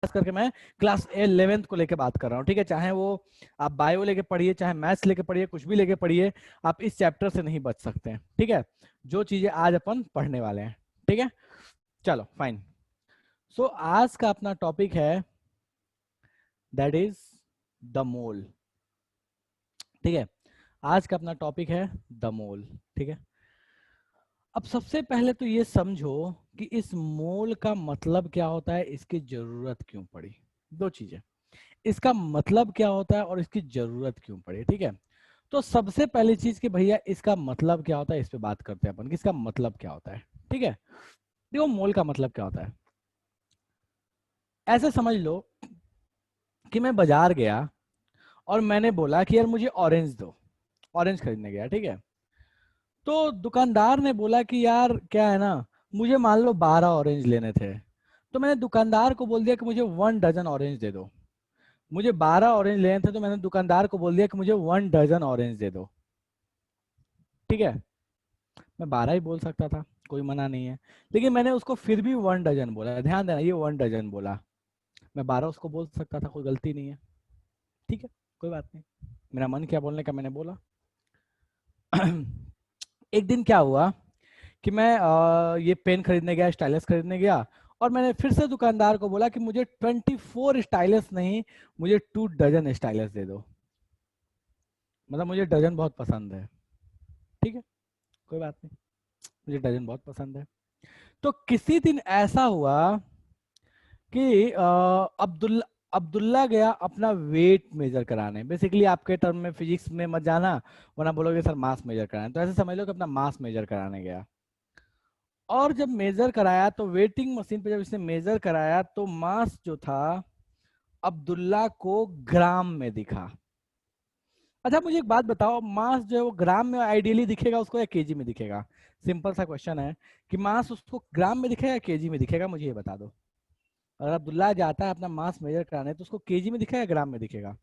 खास करके मैं क्लास 11th को लेके बात कर रहा हूँ, ठीक है। चाहे वो आप बायो लेके पढ़िए, चाहे मैथ्स लेके पढ़िए, कुछ भी लेके पढ़िए, आप इस चैप्टर से नहीं बच सकते हैं, ठीक है। जो चीजें आज अपन पढ़ने वाले हैं, ठीक है। चलो फाइन। सो आज का अपना टॉपिक है दैट इज द मोल, ठीक है। आज का अपना टॉपिक है द मोल, ठीक है। अब सबसे पहले तो ये समझो कि इस मोल का मतलब क्या होता है, इसकी जरूरत क्यों पड़ी। दो चीजें, इसका मतलब क्या होता है और इसकी जरूरत क्यों पड़ी, ठीक है। तो सबसे पहली चीज कि भैया इसका मतलब क्या होता है, इस पे बात करते हैं अपन कि इसका मतलब क्या होता है, ठीक है। देखो मोल का मतलब क्या होता है, ऐसे समझ लो कि मैं बाजार गया और मैंने बोला कि यार मुझे ऑरेंज दो, ऑरेंज खरीदने गया, ठीक है। तो दुकानदार ने बोला कि यार क्या है ना, मुझे मान लो 12 ऑरेंज लेने थे। तो मैंने दुकानदार को बोल दिया कि मुझे 1 डजन ऑरेंज दे दो। मुझे 12 ऑरेंज लेने थे तो मैंने दुकानदार को बोल दिया कि मुझे 1 डजन ऑरेंज दे दो, ठीक है। मैं 12 ही बोल सकता था, कोई मना नहीं है, लेकिन मैंने उसको फिर भी 1 डजन बोला। ध्यान देना, ये 1 डजन बोला, मैं 12 उसको बोल सकता था, कोई गलती नहीं है, ठीक है, कोई बात नहीं। मेरा मन क्या बोलने का, मैंने बोला। एक दिन क्या हुआ कि मैं ये पेन खरीदने गया, स्टाइलस खरीदने गया, और मैंने फिर से दुकानदार को बोला कि मुझे 24 स्टाइलस नहीं, मुझे 2 डजन स्टाइलस दे दो। मतलब मुझे डजन बहुत पसंद है, ठीक है, कोई बात नहीं, मुझे डजन बहुत पसंद है। तो किसी दिन ऐसा हुआ कि अब्दुल्ला अब्दुल्ला गया अपना वेट मेजर कराने। बेसिकली आपके टर्म में फिजिक्स में मत जाना, वरना बोलोगे सर मास मेजर कराने, तो ऐसे समझ लो कि अपना मास मेजर कराने गया। और जब मेजर कराया तो वेटिंग मशीन पे जब इसने मेजर कराया तो मास जो था अब्दुल्ला को ग्राम में दिखा। अच्छा मुझे एक बात बताओ, मास जो है वो ग्राम में आइडियली दिखेगा उसको या केजी में दिखेगा? सिंपल सा क्वेश्चन है कि मास उसको ग्राम में दिखेगा या केजी में दिखेगा, मुझे ये बता दो। अगर अब्दुल्ला जाता है अपना मास मेजर कराने तो उसको केजी में दिखेगा या ग्राम में दिखेगा?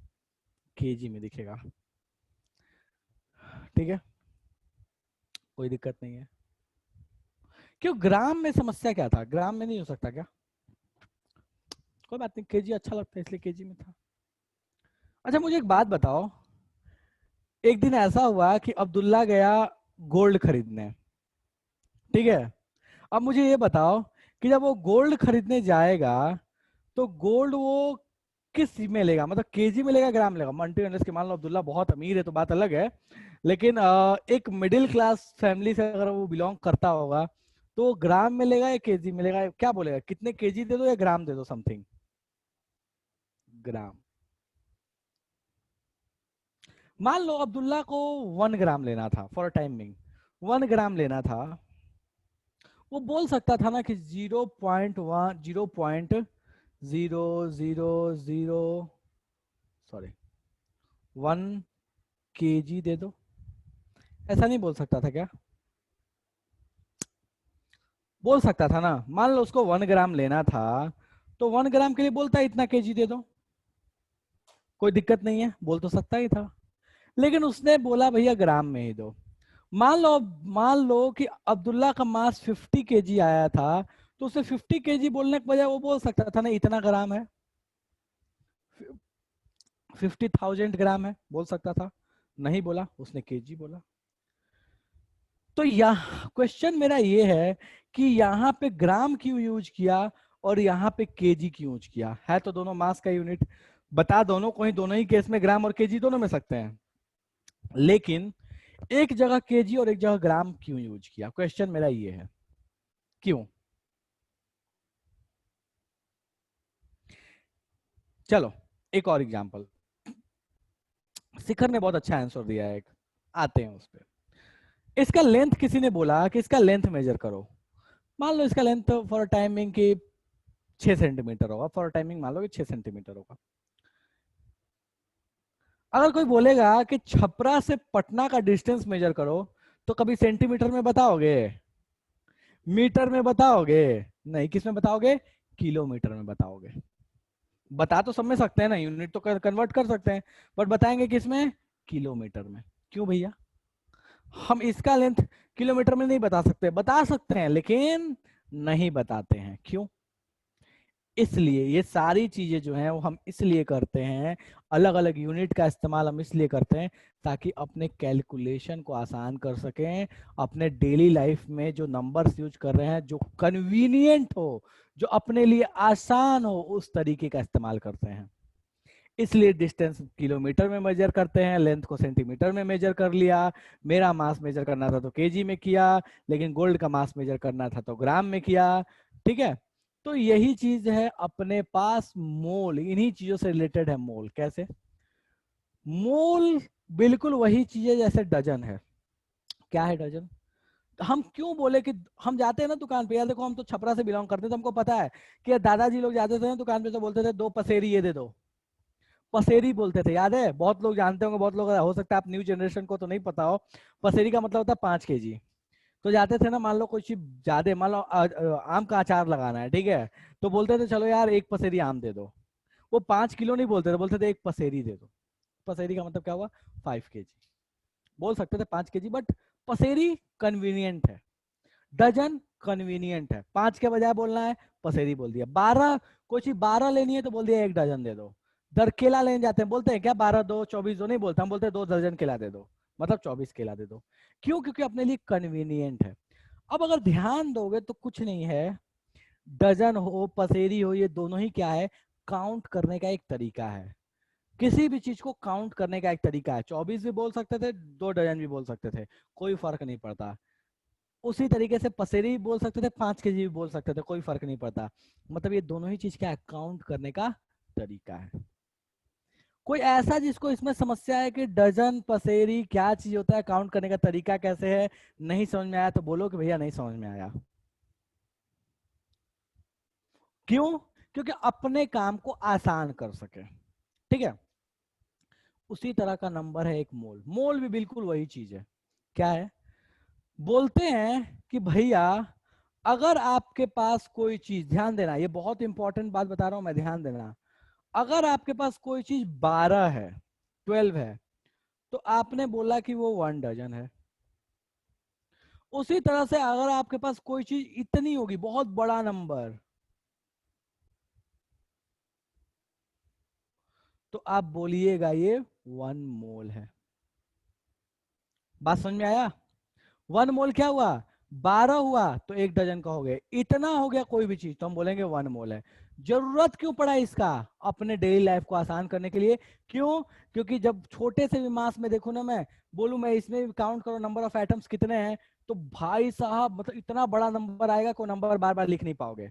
केजी में दिखेगा, ठीक है, कोई दिक्कत नहीं है। क्यों ग्राम में समस्या क्या था, ग्राम में नहीं हो सकता क्या? कोई बात नहीं, केजी अच्छा लगता है इसलिए केजी में था। अच्छा मुझे एक बात बताओ, एक दिन ऐसा हुआ कि अब्दुल्ला गया गोल्ड खरीदने, ठीक है। अब मुझे ये बताओ कि जब वो गोल्ड खरीदने जाएगा तो गोल्ड वो किस में लेगा, मतलब केजी में लेगा, ग्राम में लेगा? मल्टी अनलेस कि मान लो अब्दुल्ला बहुत अमीर है तो बात अलग है, लेकिन एक मिडिल क्लास फैमिली से अगर वो बिलोंग करता होगा तो ग्राम में लेगा या केजी में लेगा? क्या बोलेगा, कितने केजी दे दो या ग्राम दे दो समथिंग? ग्राम। मान लो अब्दुल्ला को 1 ग्राम लेना था, फॉर टाइमिंग 1 ग्राम लेना था। वो बोल सकता था ना कि 0.1 0.000 सॉरी 1 केजी दे दो, ऐसा नहीं बोल सकता था क्या? बोल सकता था ना। मान लो उसको 1 ग्राम लेना था तो 1 ग्राम के लिए बोलता है इतना केजी दे दो, कोई दिक्कत नहीं है, बोल तो सकता ही था। लेकिन उसने बोला भैया ग्राम में ही दो। मान लो कि अब्दुल्ला का मास 50 केजी आया था, तो उसे 50 केजी बोलने के बजाय वो बोल सकता था ना इतना ग्राम है, 50,000 ग्राम है, बोल सकता था। नहीं बोला, उसने केजी बोला। तो यहाँ क्वेश्चन मेरा ये है कि यहाँ पे ग्राम क्यों यूज किया और यहाँ पे केजी क्यों यूज किया? है तो दोनों मास का यूनिट, बता दोनों को ही, दोनों ही केस में ग्राम और केजी दोनों में सकते हैं, लेकिन एक जगह केजी और एक जगह ग्राम क्यों यूज किया? क्वेश्चन मेरा ये है, क्यों? चलो एक और एग्जांपल, शिखर ने बहुत अच्छा आंसर दिया है एक, आते हैं उस पर। इसका लेंथ किसी ने बोला कि इसका लेंथ मेजर करो। मान लो इसका लेंथ फॉर टाइमिंग की 6 सेंटीमीटर होगा, फॉर टाइमिंग मान लो कि 6 सेंटीमीटर होगा। अगर कोई बोलेगा कि छपरा से पटना का डिस्टेंस मेजर करो, तो कभी सेंटीमीटर में बताओगे, मीटर में बताओगे? नहीं, किस में बताओगे? किलोमीटर में बताओगे। बता तो सब में सकते हैं ना, यूनिट तो कन्वर्ट कर सकते हैं, बट बताएंगे किस में? किलोमीटर में। क्यों भैया? हम इसका लेंथ किलोमीटर में नहीं बता सकते, बता सकते हैं लेकिन नहीं बताते हैं, क्यों? इसलिए ये सारी चीजें जो हैं वो हम इसलिए करते हैं, अलग अलग यूनिट का इस्तेमाल हम इसलिए करते हैं ताकि अपने कैलकुलेशन को आसान कर सकें, अपने डेली लाइफ में जो नंबर्स यूज कर रहे हैं जो कन्वीनियंट हो, जो अपने लिए आसान हो, उस तरीके का इस्तेमाल करते हैं। इसलिए डिस्टेंस किलोमीटर में मेजर करते हैं, लेंथ को सेंटीमीटर में मेजर कर लिया, मेरा मास मेजर करना था तो केजी में किया, लेकिन गोल्ड का मास मेजर करना था तो ग्राम में किया। ठीक है, तो यही चीज है अपने पास मोल, इन्हीं चीजों से रिलेटेड है मोल। कैसे? मोल बिल्कुल वही चीज है जैसे डजन है। क्या है डजन? हम क्यों बोले कि हम जाते हैं ना दुकान पे, यार देखो हम तो छपरा से बिलोंग करते हैं तो हमको पता है कि दादाजी लोग जाते थे ना दुकान पे तो बोलते थे 2 पसेरी ये दे दो, पसेरी बोलते थे, याद है? बहुत लोग जानते होंगे, बहुत लोग हो सकता है आप न्यू जनरेशन को तो नहीं पता हो। पसेरी का मतलब होता है 5 केजी। तो जाते थे ना, मान लो कोई चीज ज्यादा, मान लो आम का अचार लगाना है, ठीक है, तो बोलते थे चलो यार 1 पसेरी आम दे दो। वो 5 किलो नहीं बोलते थे, बोलते थे 1 पसेरी दे दो। पसेरी का मतलब क्या हुआ? 5 केजी। बोल सकते थे 5 केजी, बट पसेरी कन्वीनियंट है, डजन कन्वीनियंट है। 5 के बजाय बोलना है पसेरी बोल दिया। 12, कोई चीज 12 लेनी है तो बोल दिया 1 डजन दे दो। दर केला लेने जाते हैं, बोलते हैं क्या 12 दो 24 दो? नहीं बोलते, हम बोलते हैं 2 दर्जन केला दे दो, मतलब 24 केला दे दो। क्यों? क्योंकि अपने लिए कन्वीनियंट है। अब अगर ध्यान दोगे तो कुछ नहीं है, डजन हो पसेरी हो, ये दोनों ही क्या है? काउंट करने का एक तरीका है। किसी भी चीज को काउंट करने का एक तरीका है। 24 भी बोल सकते थे, 2 डजन भी बोल सकते थे, कोई फर्क नहीं पड़ता। उसी तरीके से पसेरी भी बोल सकते थे, 5 केजी भी बोल सकते थे, कोई फर्क नहीं पड़ता। मतलब ये दोनों ही चीज क्या है? काउंट करने का तरीका है। कोई ऐसा जिसको इसमें समस्या है कि डजन पसेरी क्या चीज होता है, काउंट करने का तरीका कैसे है, नहीं समझ में आया तो बोलो कि भैया नहीं समझ में आया। क्यों? क्योंकि अपने काम को आसान कर सके। ठीक है, उसी तरह का नंबर है एक मोल। मोल भी बिल्कुल वही चीज है। क्या है? बोलते हैं कि भैया अगर आपके पास कोई चीज, ध्यान देना ये बहुत इंपॉर्टेंट बात बता रहा हूं मैं, ध्यान देना। अगर आपके पास कोई चीज 12 है, 12 है, तो आपने बोला कि वो 1 डजन है। उसी तरह से अगर आपके पास कोई चीज इतनी होगी, बहुत बड़ा नंबर, तो आप बोलिएगा ये 1 मोल है। बात समझ में आया? 1 मोल क्या हुआ? 12 हुआ तो 1 डजन का हो गया, इतना हो गया कोई भी चीज तो हम बोलेंगे 1 मोल है। जरूरत क्यों पड़ा इसका? अपने डेली लाइफ को आसान करने के लिए। क्यों? क्योंकि जब छोटे से भी मास में देखो ना, मैं बोलूं मैं इसमें भी काउंट करो नंबर ऑफ एटम्स कितने हैं, तो भाई साहब मतलब इतना बड़ा नंबर आएगा, कोई नंबर बार बार लिख नहीं पाओगे।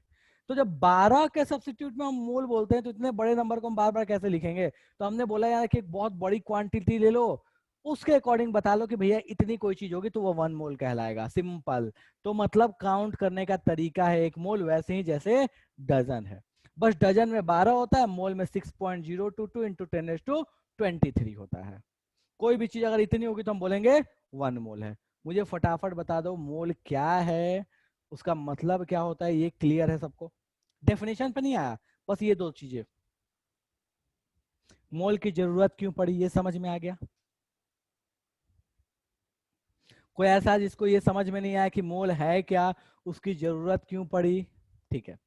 तो जब 12 के सब्स्टिट्यूट में हम मोल बोलते हैं तो इतने बड़े नंबर को हम बार बार कैसे लिखेंगे? तो हमने बोला यार कि एक बहुत बड़ी क्वांटिटी ले लो, उसके अकॉर्डिंग बता लो कि भैया इतनी कोई चीज होगी तो वो 1 मोल कहलाएगा, सिंपल। तो मतलब काउंट करने का तरीका है एक मोल, वैसे ही जैसे डजन है। बस डजन में 12 होता है, मोल में 6.022 इंटू 10⁻23 होता है। कोई भी चीज अगर इतनी होगी तो हम बोलेंगे 1 मोल है। मुझे फटाफट बता दो मोल क्या है, उसका मतलब क्या होता है, ये क्लियर है सबको? डेफिनेशन पे नहीं आया, बस ये 2 चीजें। मोल की जरूरत क्यों पड़ी ये समझ में आ गया? कोई ऐसा जिसको ये समझ में नहीं आया कि मोल है क्या, उसकी जरूरत क्यों पड़ी? ठीक है,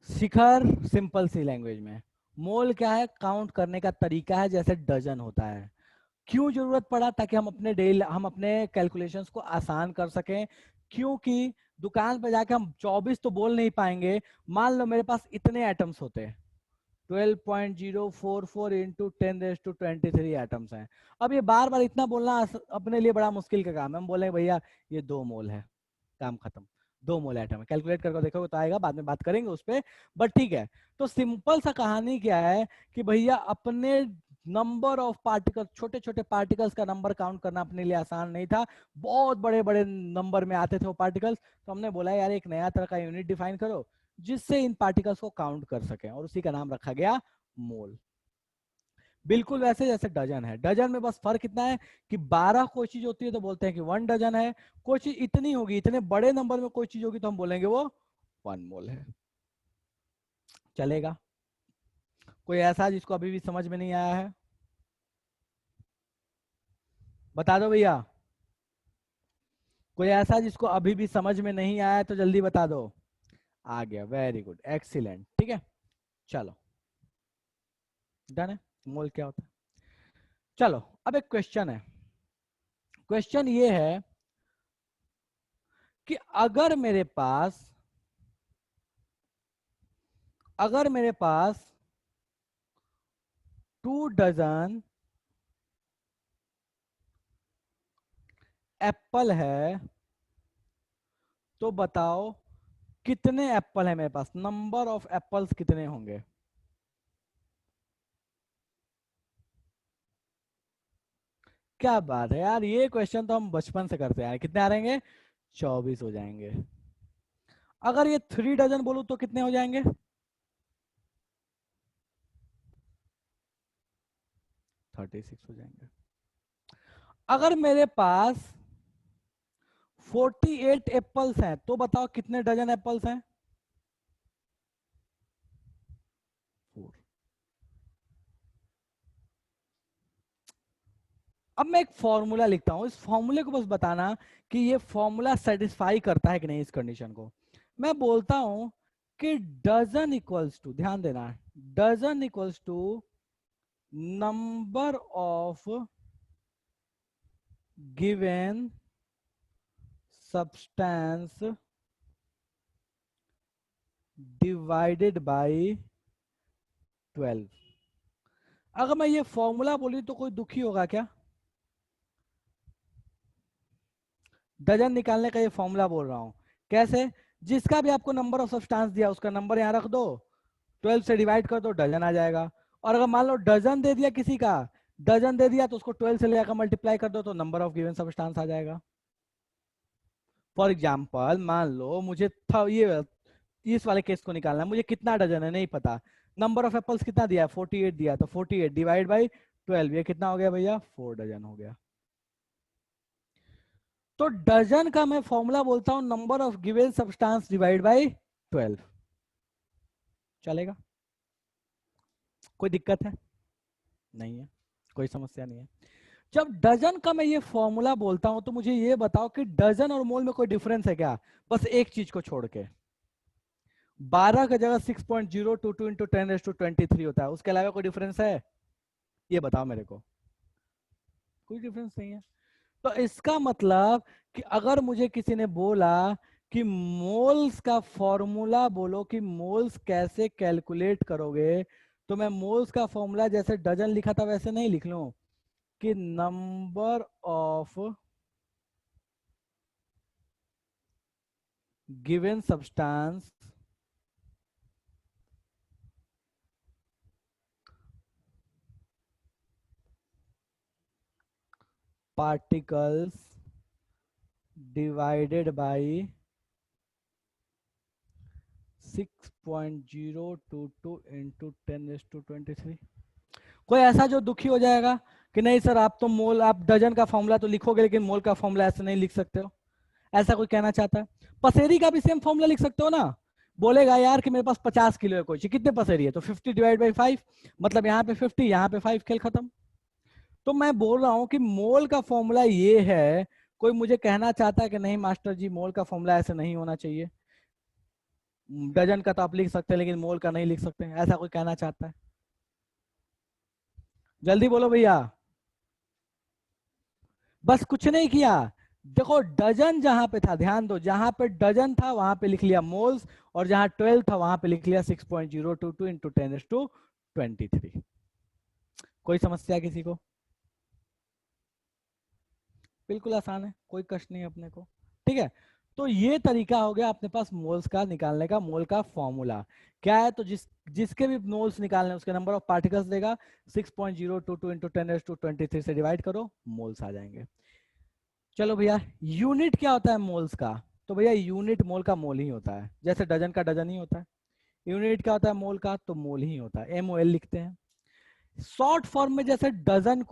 शिखर सिंपल सी लैंग्वेज में, मोल क्या है? काउंट करने का तरीका है जैसे डजन होता है। क्यों जरूरत पड़ा? ताकि हम अपने कैलकुलेशंस को आसान कर सकें। क्योंकि दुकान पर जाके हम 24 तो बोल नहीं पाएंगे। मान लो मेरे पास इतने एटम्स होते हैं, 12.044 इंटू 10⁻23 एटम्स हैं। अब ये बार बार इतना बोलना अपने लिए बड़ा मुश्किल का काम है। हम बोले भैया ये 2 मोल है, काम खत्म। 2 मोल एटम है, कैलकुलेट करके देखोगे तो आएगा, बाद में बात करेंगे उस पर, बट ठीक है। तो सिंपल सा कहानी क्या है कि भैया अपने नंबर ऑफ पार्टिकल्स, छोटे छोटे पार्टिकल्स का नंबर काउंट करना अपने लिए आसान नहीं था, बहुत बड़े बड़े नंबर में आते थे वो पार्टिकल्स। तो हमने बोला यार एक नया तरह का यूनिट डिफाइन करो जिससे इन पार्टिकल्स को काउंट कर सकें, और उसी का नाम रखा गया मोल। बिल्कुल वैसे जैसे डजन है, डजन में बस फर्क इतना है कि 12 कोई चीज होती है तो बोलते हैं कि 1 डजन है, कोई चीज इतनी होगी, इतने बड़े नंबर में कोई चीज होगी तो हम बोलेंगे वो 1 मोल है। चलेगा? कोई ऐसा जिसको अभी भी समझ में नहीं आया है? बता दो भैया। कोई ऐसा जिसको अभी भी समझ में नहीं आया है तो जल्दी बता दो। आ गया, वेरी गुड, एक्सीलेंट। चलो डन है, मोल क्या होता है। चलो अब एक क्वेश्चन है, क्वेश्चन ये है कि अगर मेरे पास 2 डजन एप्पल है तो बताओ कितने एप्पल है मेरे पास, नंबर ऑफ एप्पल्स कितने होंगे। क्या बात है यार, ये क्वेश्चन तो हम बचपन से करते हैं। कितने आ रहेंगे, 24 हो जाएंगे। अगर ये 3 डजन बोलूं तो कितने हो जाएंगे, 36 हो जाएंगे। अगर मेरे पास 48 एप्पल्स हैं तो बताओ कितने डजन एप्पल्स हैं, 4। अब मैं एक फॉर्मूला लिखता हूं, इस फॉर्मूले को बस बताना कि ये फॉर्मूला सेटिस्फाई करता है कि नहीं इस कंडीशन को। मैं बोलता हूं कि डजन इक्वल्स टू, ध्यान देना, dozen equals to number of given substance divided by 12। अगर मैं ये फॉर्मूला बोली तो कोई दुखी होगा क्या, डजन निकालने का ये फॉर्मूला बोल रहा हूं। कैसे, जिसका भी आपको नंबर ऑफ सब्सटेंस दिया उसका नंबर यहां रख दो, 12 से डिवाइड कर दो, डजन आ जाएगा। और अगर मान लो डजन दे दिया किसी का, डजन दे दिया तो उसको 12 से लेकर मल्टीप्लाई कर दो तो नंबर ऑफ गिवन सब्सटेंस आ जाएगा। फॉर एग्जाम्पल मान लो मुझे था ये इस वाले केस को निकालना है, मुझे कितना डजन है नहीं पता, नंबर ऑफ एप्पल्स कितना दिया है 48 दिया, तो 48 डिवाइड बाई 12, ये कितना हो गया भैया, 4 डजन हो गया। तो डजन का मैं फॉर्मूला बोलता हूं number of given substance divide by 12। चलेगा, कोई दिक्कत है, नहीं है, कोई समस्या नहीं है। जब डजन का मैं ये फॉर्मूला बोलता हूं तो मुझे ये बताओ कि डजन और मोल में कोई डिफरेंस है क्या, बस एक चीज को छोड़ के, 12 की जगह 6.022 इंटू 10⁻23 होता है, उसके अलावा कोई डिफरेंस है, ये बताओ मेरे को। कोई डिफरेंस नहीं है। तो इसका मतलब कि अगर मुझे किसी ने बोला कि मोल्स का फॉर्मूला बोलो कि मोल्स कैसे कैलकुलेट करोगे, तो मैं मोल्स का फॉर्मूला जैसे डजन लिखा था वैसे नहीं लिख लूं कि number of given substance particles divided by 6.022 into 10⁻23। कोई ऐसा जो दुखी हो जाएगा कि नहीं सर आप तो मोल, आप डजन का फॉर्मूला तो लिखोगे लेकिन मोल का फॉर्मूला ऐसे नहीं लिख सकते हो, ऐसा कोई कहना चाहता है। पसेरी का भी सेम फॉर्मूला लिख सकते हो ना, बोलेगा यार कि मेरे पास 50 किलो है, कोई कितने पसेरी है, तो 50 डिवाइड बाई 5, मतलब यहाँ पे 50 यहाँ पे 5, खेल खत्म। तो मैं बोल रहा हूं कि मोल का फॉर्मूला ये है, कोई मुझे कहना चाहता है कि नहीं मास्टर जी मोल का फॉर्मूला ऐसे नहीं होना चाहिए, डजन का तो आप लिख सकते हैं लेकिन मोल का नहीं लिख सकते, ऐसा कोई कहना चाहता है, जल्दी बोलो भैया। बस कुछ नहीं किया, देखो डजन जहां पे था, ध्यान दो, जहां पे डजन था वहां पे लिख लिया मोल्स, और जहां 12 था वहां पे लिख लिया 6.022 इंटू 10⁻23। कोई समस्या किसी को, बिल्कुल आसान है, कोई कष्ट नहीं अपने को, ठीक है। तो ये तरीका हो गया अपने पास मोल्स का निकालने का, मोल का फॉर्मूला क्या है, तो जिसके भी मोल्स निकालने उसके नंबर ऑफ पार्टिकल्स देगा, 6.022 इंटू 10⁻23 से डिवाइड करो, मोल्स आ जाएंगे। चलो भैया, यूनिट क्या होता है मोल्स का, तो भैया यूनिट मोल का मोल ही होता है, जैसे डजन का डजन ही होता है। यूनिट क्या होता है मोल का, तो मोल ही होता है, MOL लिखते हैं। शॉर्ट फॉर्म में जैसे डजन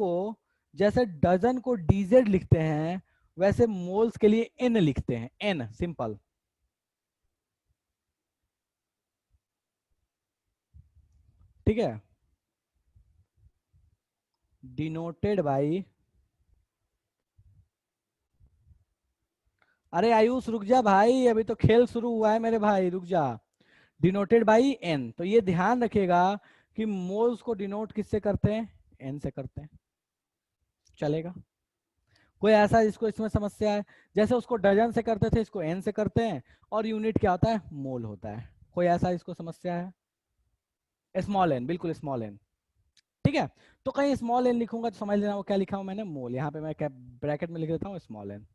को DZ लिखते हैं, वैसे मोल्स के लिए N लिखते हैं, N सिंपल, ठीक है, डिनोटेड बाई, अरे आयुष रुक जा भाई, अभी तो खेल शुरू हुआ है मेरे भाई, रुक जा, डिनोटेड बाई एन। तो ये ध्यान रखिएगा कि मोल्स को डिनोट किससे करते हैं, एन से करते हैं। चलेगा? कोई ऐसा जिसको इसमें समस्या है? जैसे उसको डजन से करते थे, इसको एन से करते हैं, और यूनिट क्या होता है, मोल होता है। कोई ऐसा इसको समस्या है? स्मॉल एन, बिल्कुल स्मॉल एन। ठीक है, तो कहीं स्मॉल एन लिखूंगा तो समझ लेना वो क्या लिखा हूं मैंने, मोल। यहाँ पे मैं क्या ब्रैकेट में लिख देता हूँ स्मॉल एन।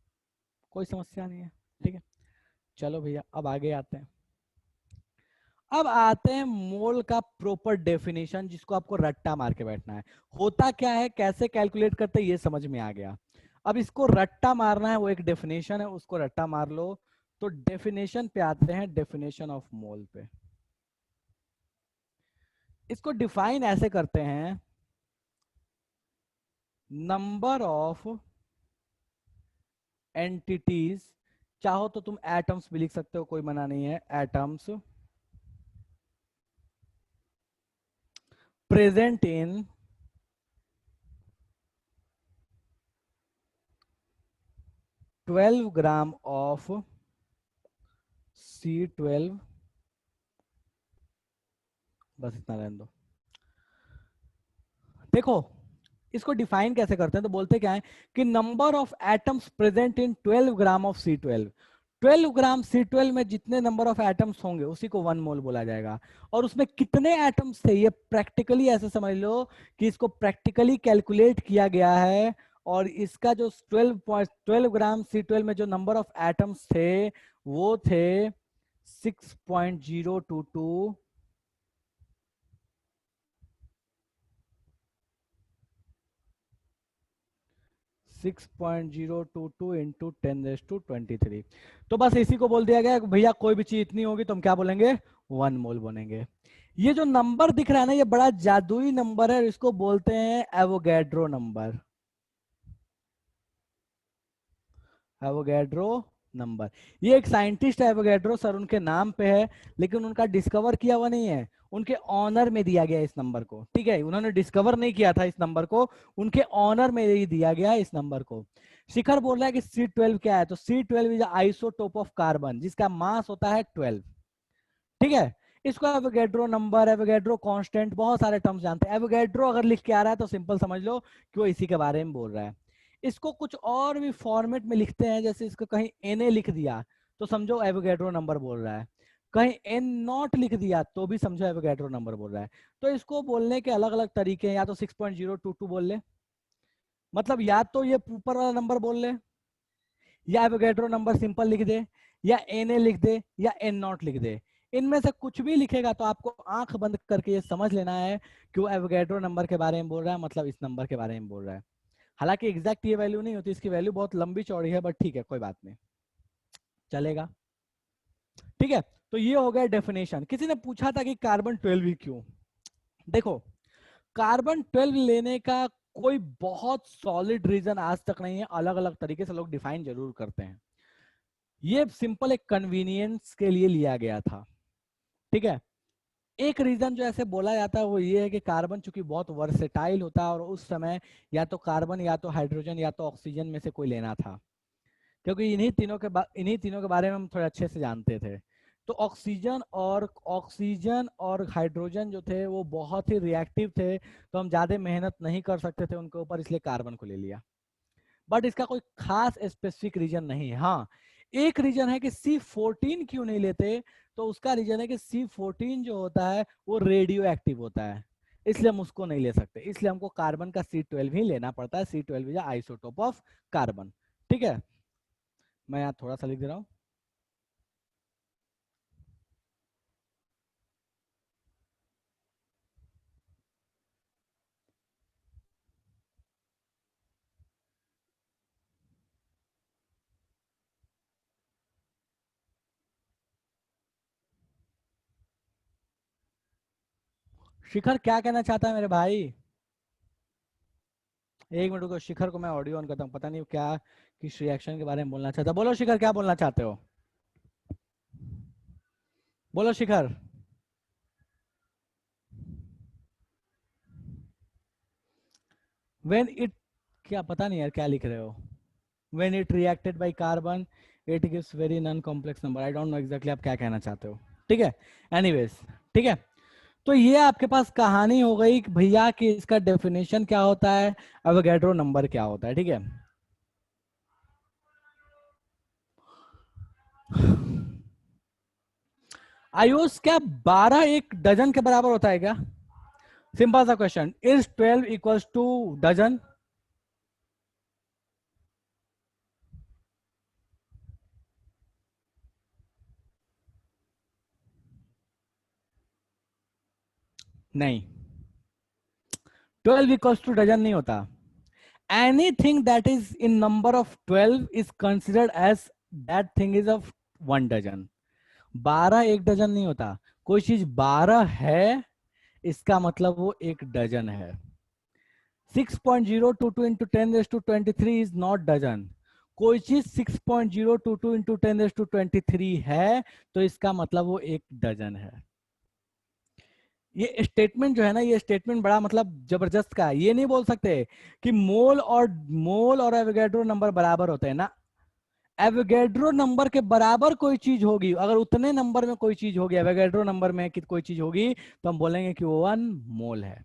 कोई समस्या नहीं है। ठीक है, चलो भैया अब आगे आते हैं। अब आते हैं मोल का प्रॉपर डेफिनेशन, जिसको आपको रट्टा मार के बैठना है। होता क्या है, कैसे कैलकुलेट करते हैं, ये समझ में आ गया। अब इसको रट्टा मारना है, वो एक डेफिनेशन है, उसको रट्टा मार लो। तो डेफिनेशन पे आते हैं, डेफिनेशन ऑफ मोल पे। इसको डिफाइन ऐसे करते हैं, नंबर ऑफ एंटिटीज, चाहो तो तुम एटम्स भी लिख सकते हो, कोई मना नहीं है, atoms present in 12 gram of C12। बस इतना रहने दो। देखो इसको डिफाइन कैसे करते हैं, तो बोलते क्या है कि number of atoms present in 12 gram of C12। 12 gram C12 में जितने नंबर ऑफ एटम्स होंगे उसी को 1 मोल बोला जाएगा। और उसमें कितने एटम्स थे, ये प्रैक्टिकली ऐसे समझ लो कि इसको प्रैक्टिकली कैलकुलेट किया गया है। और इसका जो 12 ग्राम C12 में जो नंबर ऑफ एटम्स थे वो थे 6.022 6.022 इंटू 10⁻23। तो बस इसी को बोल दिया गया कि भैया कोई भी चीज इतनी होगी तो हम क्या बोलेंगे, 1 मोल बोलेंगे। ये जो नंबर दिख रहा है ना, ये बड़ा जादुई नंबर है, इसको बोलते हैं एवोगैड्रो नंबर। एवोगैड्रो नंबर, ये एक साइंटिस्ट है एवोगैड्रो सर, उनके नाम पे है, लेकिन उनका डिस्कवर किया हुआ नहीं है, उनके ऑनर में दिया गया इस नंबर को। ठीक है, उन्होंने डिस्कवर नहीं किया था इस नंबर को, उनके ऑनर में ही दिया गया इस नंबर को। शिखर बोल रहा है कि C12 क्या है, तो C12 is isotope of carbon, जिसका मास होता है 12। ठीक है, इसको एवोगैड्रो नंबर, एवोगैड्रो कांस्टेंट, बहुत सारे टर्म्स जानते हैं। एवोगैड्रो अगर लिख के आ रहा है तो सिंपल समझ लो कि वो इसी के बारे में बोल रहा है। इसको कुछ और भी फॉर्मेट में लिखते हैं, जैसे इसको कहीं Na लिख दिया तो समझो एवोगैड्रो नंबर बोल रहा है, कहीं N0 लिख दिया तो भी समझो एवोगैड्रो नंबर बोल रहा है। तो इसको बोलने के अलग अलग तरीके हैं, या तो 6.022 बोल ले, मतलब या तो ये ऊपर वाला नंबर बोल ले, या एवोगैड्रो नंबर सिंपल लिख दे, या Na लिख दे, या N0 लिख दे। इनमें से कुछ भी लिखेगा तो आपको आंख बंद करके ये समझ लेना है कि वो एवोगैड्रो नंबर के बारे में बोल रहा है, मतलब इस नंबर के बारे में बोल रहा है। हालांकि एग्जैक्ट ये वैल्यू नहीं होती, इसकी वैल्यू बहुत लंबी चौड़ी है, बट ठीक है कोई बात नहीं, चलेगा। ठीक है, तो ये हो गया डेफिनेशन। किसी ने पूछा था कि कार्बन 12 ही क्यों। देखो, कार्बन 12 लेने का कोई बहुत सॉलिड रीजन आज तक नहीं है, अलग अलग तरीके से लोग डिफाइन जरूर करते हैं। ये सिंपल एक कन्वीनियंस के लिए लिया गया था। ठीक है, एक रीजन जो ऐसे बोला जाता है वो ये है कि कार्बन चूंकि बहुत वर्सेटाइल होता है, और उस समय या तो कार्बन या तो हाइड्रोजन या तो ऑक्सीजन में से कोई लेना था, क्योंकि इन्हीं तीनों के बारे में हम थोड़े अच्छे से जानते थे। तो ऑक्सीजन और हाइड्रोजन जो थे वो बहुत ही रिएक्टिव थे, तो हम ज्यादा मेहनत नहीं कर सकते थे उनके ऊपर, इसलिए कार्बन को ले लिया। बट इसका कोई खास स्पेसिफिक रीजन नहीं है। हाँ, एक रीजन है कि C14 क्यों नहीं लेते, तो उसका रीजन है कि C14 जो होता है वो रेडियो एक्टिव होता है, इसलिए हम उसको नहीं ले सकते, इसलिए हमको कार्बन का C12 ही लेना पड़ता है। C12 is isotope of carbon. ठीक है, मैं यहाँ थोड़ा सा लिख दे रहा हूँ। शिखर क्या कहना चाहता है मेरे भाई? एक मिनट को, शिखर को मैं ऑडियो ऑन करता हूँ, पता नहीं क्या किस रिएक्शन के बारे में बोलना चाहता। बोलो शिखर, क्या बोलना चाहते हो, बोलो शिखर। व्हेन इट, क्या पता नहीं यार क्या लिख रहे हो। When it reacted by carbon, it gives very non-complex number. I don't know exactly आप क्या कहना चाहते हो। ठीक है, एनीवेज, ठीक है। तो ये आपके पास कहानी हो गई कि भैया कि इसका डेफिनेशन क्या होता है, एवोगैड्रो नंबर क्या होता है, ठीक है। आयुष, क्या 12 एक डजन के बराबर होता है क्या? सिंपल सा question, is 12 equals to dozen? नहीं, 12 इक्वल्स टू डजन नहीं होता। Anything that is in number of 12 is considered as that thing is of 1 dozen. 12 एक डजन नहीं होता। कोई चीज 12 है इसका मतलब वो एक डजन है। 6.022 इंटू 10⁻23 इज नॉट डजन। कोई चीज 6.022 इंटू 10⁻23 है तो इसका मतलब वो एक डजन है। ये स्टेटमेंट जो है ना, ये स्टेटमेंट बड़ा मतलब जबरदस्त का है। ये नहीं बोल सकते कि मोल और एवोगैड्रो नंबर बराबर होते हैं ना। एवोगैड्रो नंबर के बराबर कोई चीज होगी, अगर उतने नंबर में कोई चीज होगी एवोगैड्रो नंबर में कि कोई चीज होगी, तो हम बोलेंगे कि वो 1 मोल है।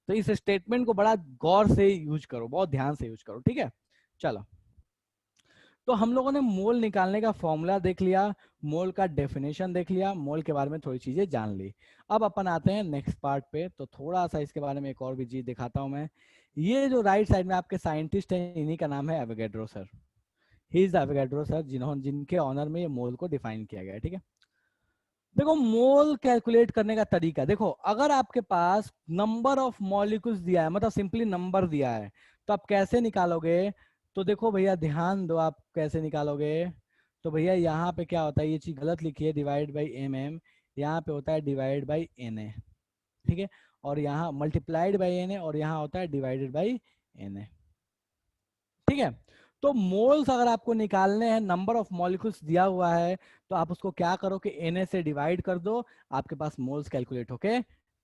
तो इस स्टेटमेंट को बड़ा गौर से यूज करो, बहुत ध्यान से यूज करो, ठीक है। चलो, तो हम लोगों ने मोल निकालने का फॉर्मूला देख लिया, मोल का डेफिनेशन देख लिया, मोल के बारे में थोड़ी चीजें जान ली। अब अपन आते हैं नेक्स्ट पार्ट पे, तो थोड़ा सा इसके बारे में एक और भी चीज दिखाता हूं मैं। ये जो राइट साइड में आपके साइंटिस्ट हैं, इन्हीं का नाम है Avogadro sir. He is Avogadro sir, जिनके ऑनर में ये मोल को डिफाइन किया गया है, ठीक है। देखो, मोल कैलकुलेट करने का तरीका देखो, अगर आपके पास नंबर ऑफ मॉलिक्यूल्स दिया है, मतलब सिंपली नंबर दिया है, तो आप कैसे निकालोगे? तो देखो भैया, ध्यान दो, आप कैसे निकालोगे। तो भैया यहाँ पे क्या होता है, ये चीज गलत लिखी है, डिवाइड बाई एम एम। यहाँ पे होता है डिवाइड बाई एन ए, ठीक है। और यहाँ मल्टीप्लाइड बाई एन ए, और यहाँ होता है डिवाइडेड बाई एन ए, ठीक है। तो मोल्स अगर आपको निकालने हैं, नंबर ऑफ मॉलिक्यूल्स दिया हुआ है, तो आप उसको क्या करो कि Na से डिवाइड कर दो, आपके पास मोल्स कैलकुलेट होके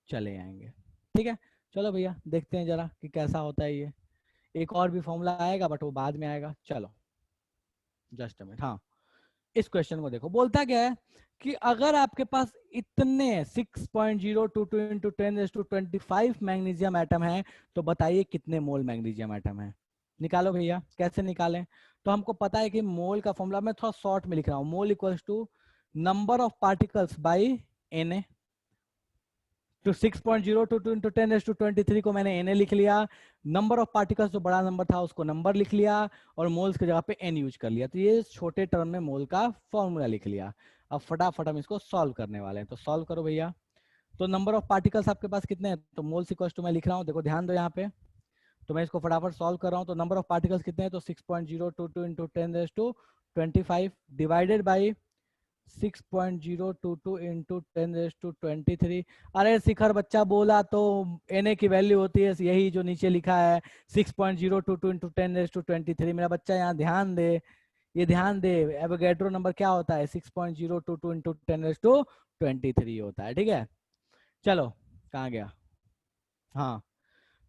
चले आएंगे, ठीक है। चलो भैया, देखते हैं जरा कि कैसा होता है ये। एक और भी फॉर्मूला आएगा बट वो बाद में आएगा। चलो, जस्ट अ मिनट। हाँ, इस क्वेश्चन को देखो, बोलता क्या है कि अगर आपके पास इतने 6.022 इंटू 10⁻25 मैग्नीशियम एटम है, तो बताइए कितने मोल मैग्नीशियम एटम है। निकालो भैया, कैसे निकालें? तो हमको पता है कि मोल का फॉर्मूला मैं थोड़ा शॉर्ट में लिख रहा हूं, mole equals to number of particles by Na। तो 6.022 इंटू 10⁻23 को मैंने Na लिख लिया। नंबर ऑफ पार्टिकल्स जो बड़ा नंबर था उसको नंबर लिख लिया, और मोल्स की जगह पे n यूज कर लिया। तो ये छोटे टर्म में मोल का फॉर्मूला लिख लिया। अब फटाफट हम इसको सॉल्व करने वाले हैं, तो सॉल्व करो भैया। तो नंबर ऑफ पार्टिकल्स आपके पास कितने हैं? तो मोल्स इक्वल्स टू मैं लिख रहा हूँ, देखो ध्यान दो यहाँ पे। तो मैं इसको फटाफट सॉल्व कर रहा हूँ। तो नंबर ऑफ पार्टिकल्स कितने हैं? तो 6.022 इंटू 10⁻25 डिवाइडेड बाई 6.022 इंटू 10⁻23। अरे शिखर, बच्चा बोला तो Na की वैल्यू होती है यही जो नीचे लिखा है, 6.022 इंटू 10⁻23। मेरा बच्चा यहाँ ध्यान दे, ये ध्यान दे, एवोगैड्रो नंबर क्या होता है? 6.022 इंटू 10⁻23 होता है, ठीक है। चलो, कहाँ गया? हाँ,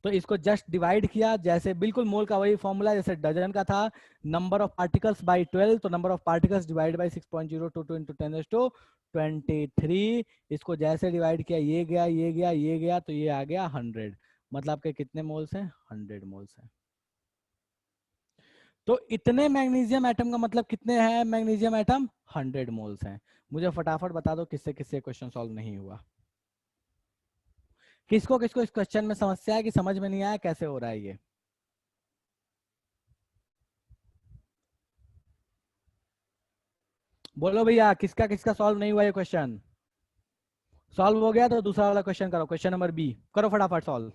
तो इसको जस्ट डिवाइड किया, जैसे बिल्कुल मोल का वही फॉर्मूला जैसे डजन का था, नंबर ऑफ पार्टिकल्स बाय 12, तो number of particles divide bye 6.022 into 10⁻23। इसको जैसे डिवाइड किया, ये गया, ये गया, ये गया, तो ये आ गया 100। मतलब के कितने मोल्स हैं? 100 मोल्स हैं। तो इतने मैग्नीशियम एटम का मतलब कितने हैं मैग्नीशियम एटम? 100 मोल्स हैं। मुझे फटाफट बता दो किससे किससे क्वेश्चन सॉल्व नहीं हुआ। किसको किसको इस क्वेश्चन में समस्या है कि समझ में नहीं आया कैसे हो रहा है ये? बोलो भैया, किसका किसका सॉल्व नहीं हुआ ये क्वेश्चन? सॉल्व हो गया तो दूसरा वाला क्वेश्चन करो, क्वेश्चन नंबर बी करो फटाफट solve.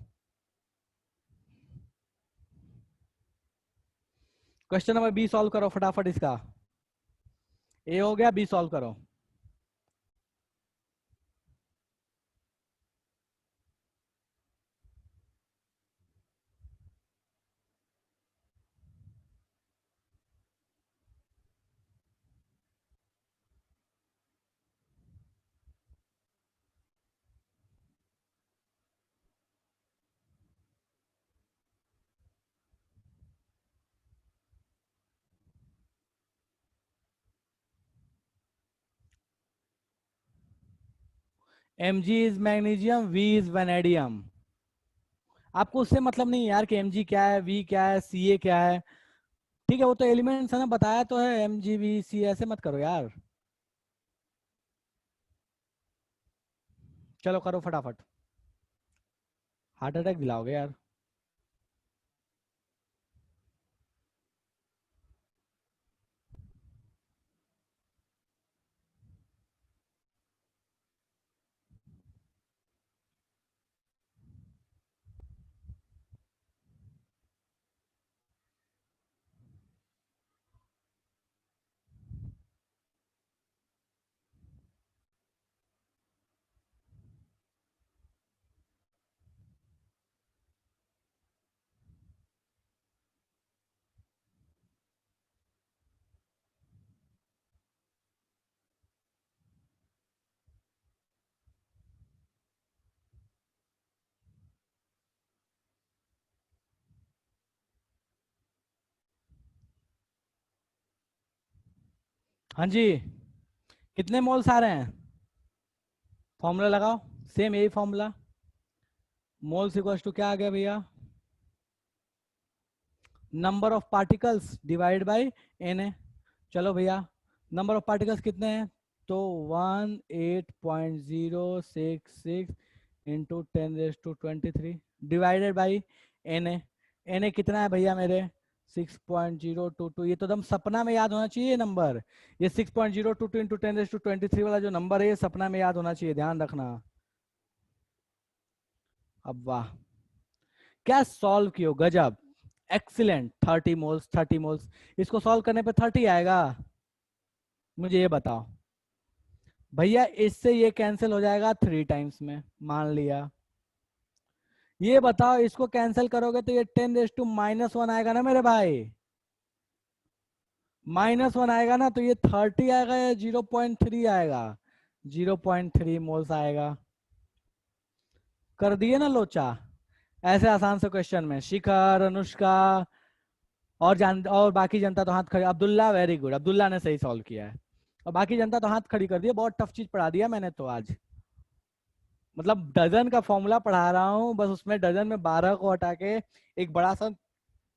Question number B solve करो फटाफट इसका। ए हो गया, बी सॉल्व करो। Mg is magnesium, V is vanadium. आपको उससे मतलब नहीं यार कि Mg क्या है, V क्या है, Ca क्या है। ठीक है, वो तो एलिमेंट्स है ना, बताया तो है, MgVC, ऐसे मत करो यार। चलो करो फटाफट, हार्ट अटैक दिलाओगे यार। हाँ जी, कितने मोल्स आ रहे हैं? फॉर्मूला लगाओ, सेम यही फॉर्मूला। मोल्स इक्वल्स टू क्या आ गया भैया? Number of particles divide by N. चलो भैया, नंबर ऑफ पार्टिकल्स कितने हैं? तो 18.066 into 10⁻23 divided by N A. N A कितना है भैया मेरे? 6.022। ये तो एकदम सपना में याद होना चाहिए नंबर। ये 6.022 इंटू 10⁻23 वाला जो नंबर है, ये सपना में याद होना चाहिए, ध्यान रखना। अब वाह, क्या सॉल्व कियो, गजब, एक्सीलेंट। 30 मोल्स, 30 मोल्स, इसको सॉल्व करने पे 30 आएगा? मुझे ये बताओ भैया, इससे ये कैंसिल हो जाएगा 3 टाइम्स में, मान लिया। ये बताओ, इसको कैंसिल करोगे तो ये 10⁻⁻1 आएगा ना मेरे भाई? -1 आएगा ना, तो ये 30 आएगा या 0.3 आएगा? 0.3 मोल्स आएगा। कर दिए ना लोचा, ऐसे आसान से क्वेश्चन में। शिखर, अनुष्का और बाकी जनता तो हाथ खड़ी। अब्दुल्ला, वेरी गुड, अब्दुल्ला ने सही सॉल्व किया है। और बाकी जनता तो हाथ खड़ी कर दी है। बहुत टफ चीज पढ़ा दिया मैंने तो आज। मतलब डजन का फॉर्मूला पढ़ा रहा हूँ, बस उसमें डजन में 12 को हटा के एक बड़ा सा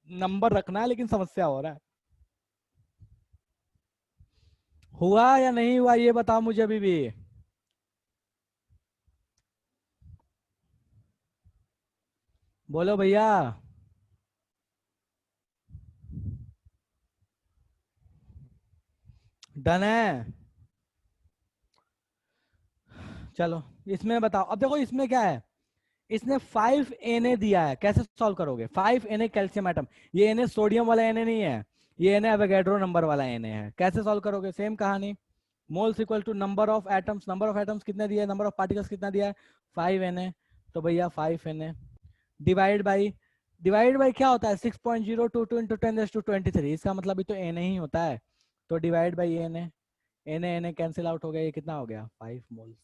नंबर रखना है, लेकिन समस्या हो रहा है। हुआ या नहीं हुआ ये बताओ मुझे अभी भी। बोलो भैया। डन है? चलो इसमें बताओ। अब देखो इसमें क्या है, इसने 5 Na दिया है, कैसे सॉल्व करोगे? 5 Na कैल्शियम एटम, ये Na सोडियम वाला Na नहीं है, ये Na एवोगैड्रो नंबर वाला Na है। कैसे सॉल्व करोगे? सेम कहानी, moles equal to number of atoms. Number of atoms कितने दिया है, नंबर ऑफ पार्टिकल्स कितना दिया है? 5 Na। तो भैया 5 Na divide by, divide by क्या होता है? 6.022 इंटू 10⁻23, इसका मतलब भी तो Na ही होता है। तो divide by Na, Na cancel out हो गया, ये कितना हो गया? 5 मोल्स।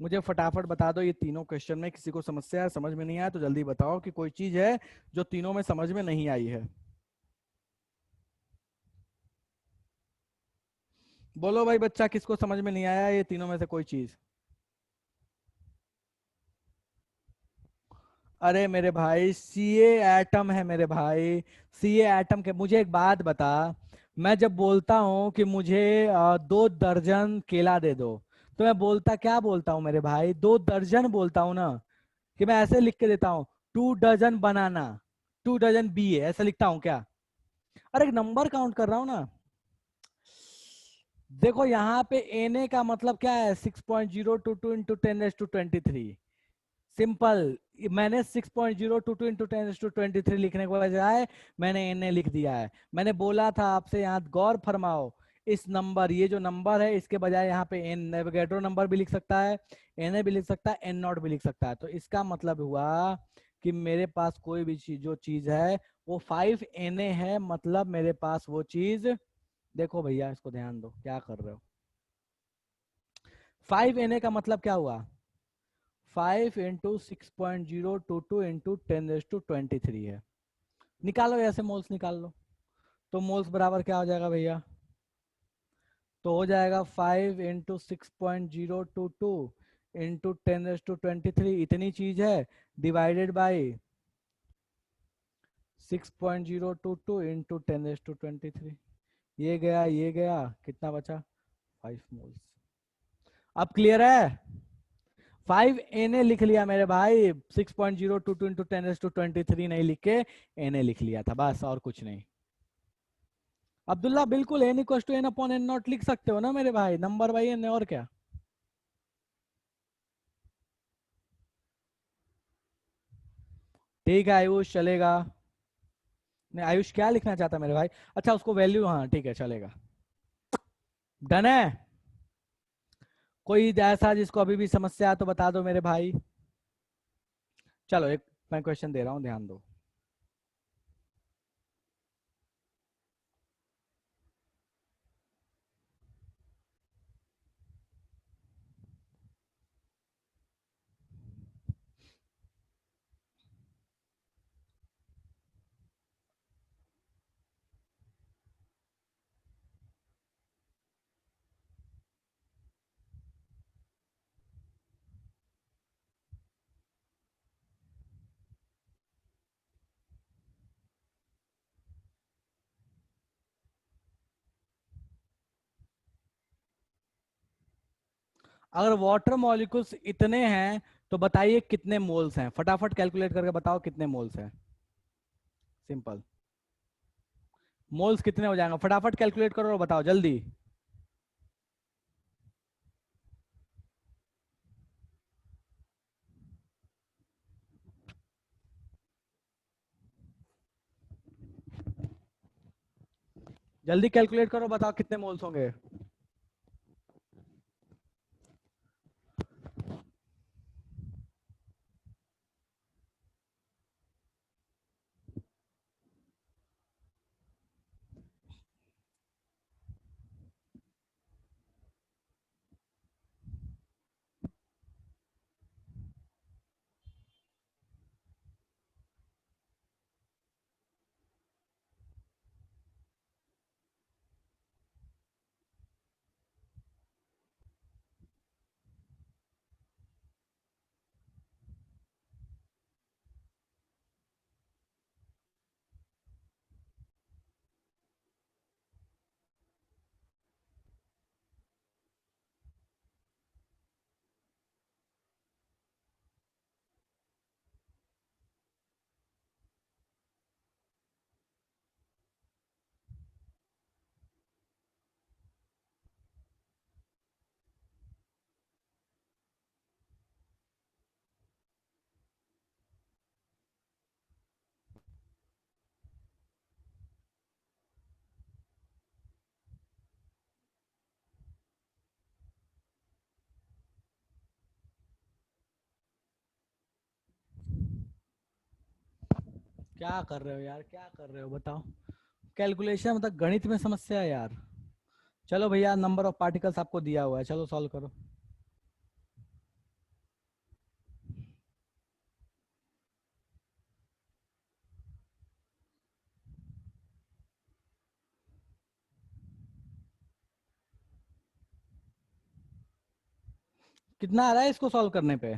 मुझे फटाफट बता दो, ये तीनों क्वेश्चन में किसी को समस्या है, समझ में नहीं आया तो जल्दी बताओ कि कोई चीज है जो तीनों में समझ में नहीं आई है। बोलो भाई बच्चा, किसको समझ में नहीं आया ये तीनों में से कोई चीज? अरे मेरे भाई, सीए एटम है मेरे भाई। सीए एटम के, मुझे एक बात बता, मैं जब बोलता हूँ कि मुझे 2 दर्जन केला दे दो, तो मैं बोलता क्या बोलता हूँ मेरे भाई? 2 दर्जन बोलता हूँ ना, कि मैं ऐसे लिख के देता हूँ 2 डजन बनाना, 2 डजन बी, ऐसा लिखता हूँ क्या? अरे एक नंबर काउंट कर रहा हूँ ना। देखो यहाँ पे एन का मतलब क्या है? 6.022 इंटू 10⁻23। सिंपल, मैंने 6.022 इंटू 10⁻23 लिखने के बजाय मैंने एन लिख दिया है। मैंने बोला था आपसे, यहाँ गौर फरमाओ, इस नंबर, ये जो नंबर है, इसके बजाय यहाँ पे एन नेविगेटर नंबर भी लिख सकता है, एन भी लिख सकता है, एन नॉट भी लिख सकता है। तो इसका मतलब हुआ कि मेरे पास कोई भी चीज, जो चीज है वो 5 Na है, मतलब मेरे पास वो चीज, देखो भैया इसको ध्यान दो, क्या कर रहे हो? 5 Na का मतलब क्या हुआ? 5 इंटू 6.022 इंटू 10⁻23 है। निकालो ऐसे मोल्स निकाल लो। तो मोल्स बराबर क्या हो जाएगा भैया? तो हो जाएगा 5 इंटू 6.022 इंटू 10⁻23, इतनी चीज है, डिवाइडेड बाई 6.022 इंटू 10⁻23। ये गया, कितना बचा? 5 मोल्स। अब क्लियर है? 5 Na लिख लिया मेरे भाई, 6.022 इंटू 10⁻23 नहीं लिख के Na लिख लिया था, बस और कुछ नहीं। अब्दुल्ला बिल्कुल n equal to n upon n naught लिख सकते हो ना मेरे भाई, नंबर बाई n, और क्या। ठीक है आयुष, चलेगा। नहीं आयुष क्या लिखना चाहता मेरे भाई? अच्छा उसको वैल्यू, हाँ ठीक है चलेगा। डन है? कोई ऐसा जिसको अभी भी समस्या है तो बता दो मेरे भाई। चलो एक मैं क्वेश्चन दे रहा हूँ, ध्यान दो। अगर वाटर मॉलिक्यूल्स इतने हैं तो बताइए कितने मोल्स हैं, फटाफट कैलकुलेट करके बताओ कितने मोल्स हैं। सिंपल। मोल्स कितने हो जाएंगे, फटाफट कैलकुलेट करो और बताओ जल्दी। जल्दी कैलकुलेट करो, बताओ कितने मोल्स होंगे। क्या कर रहे हो यार, क्या कर रहे हो बताओ। कैलकुलेशन मतलब गणित में समस्या है यार। चलो भैया, नंबर ऑफ पार्टिकल्स आपको दिया हुआ है, चलो सॉल्व करो। कितना आ रहा है इसको सॉल्व करने पे?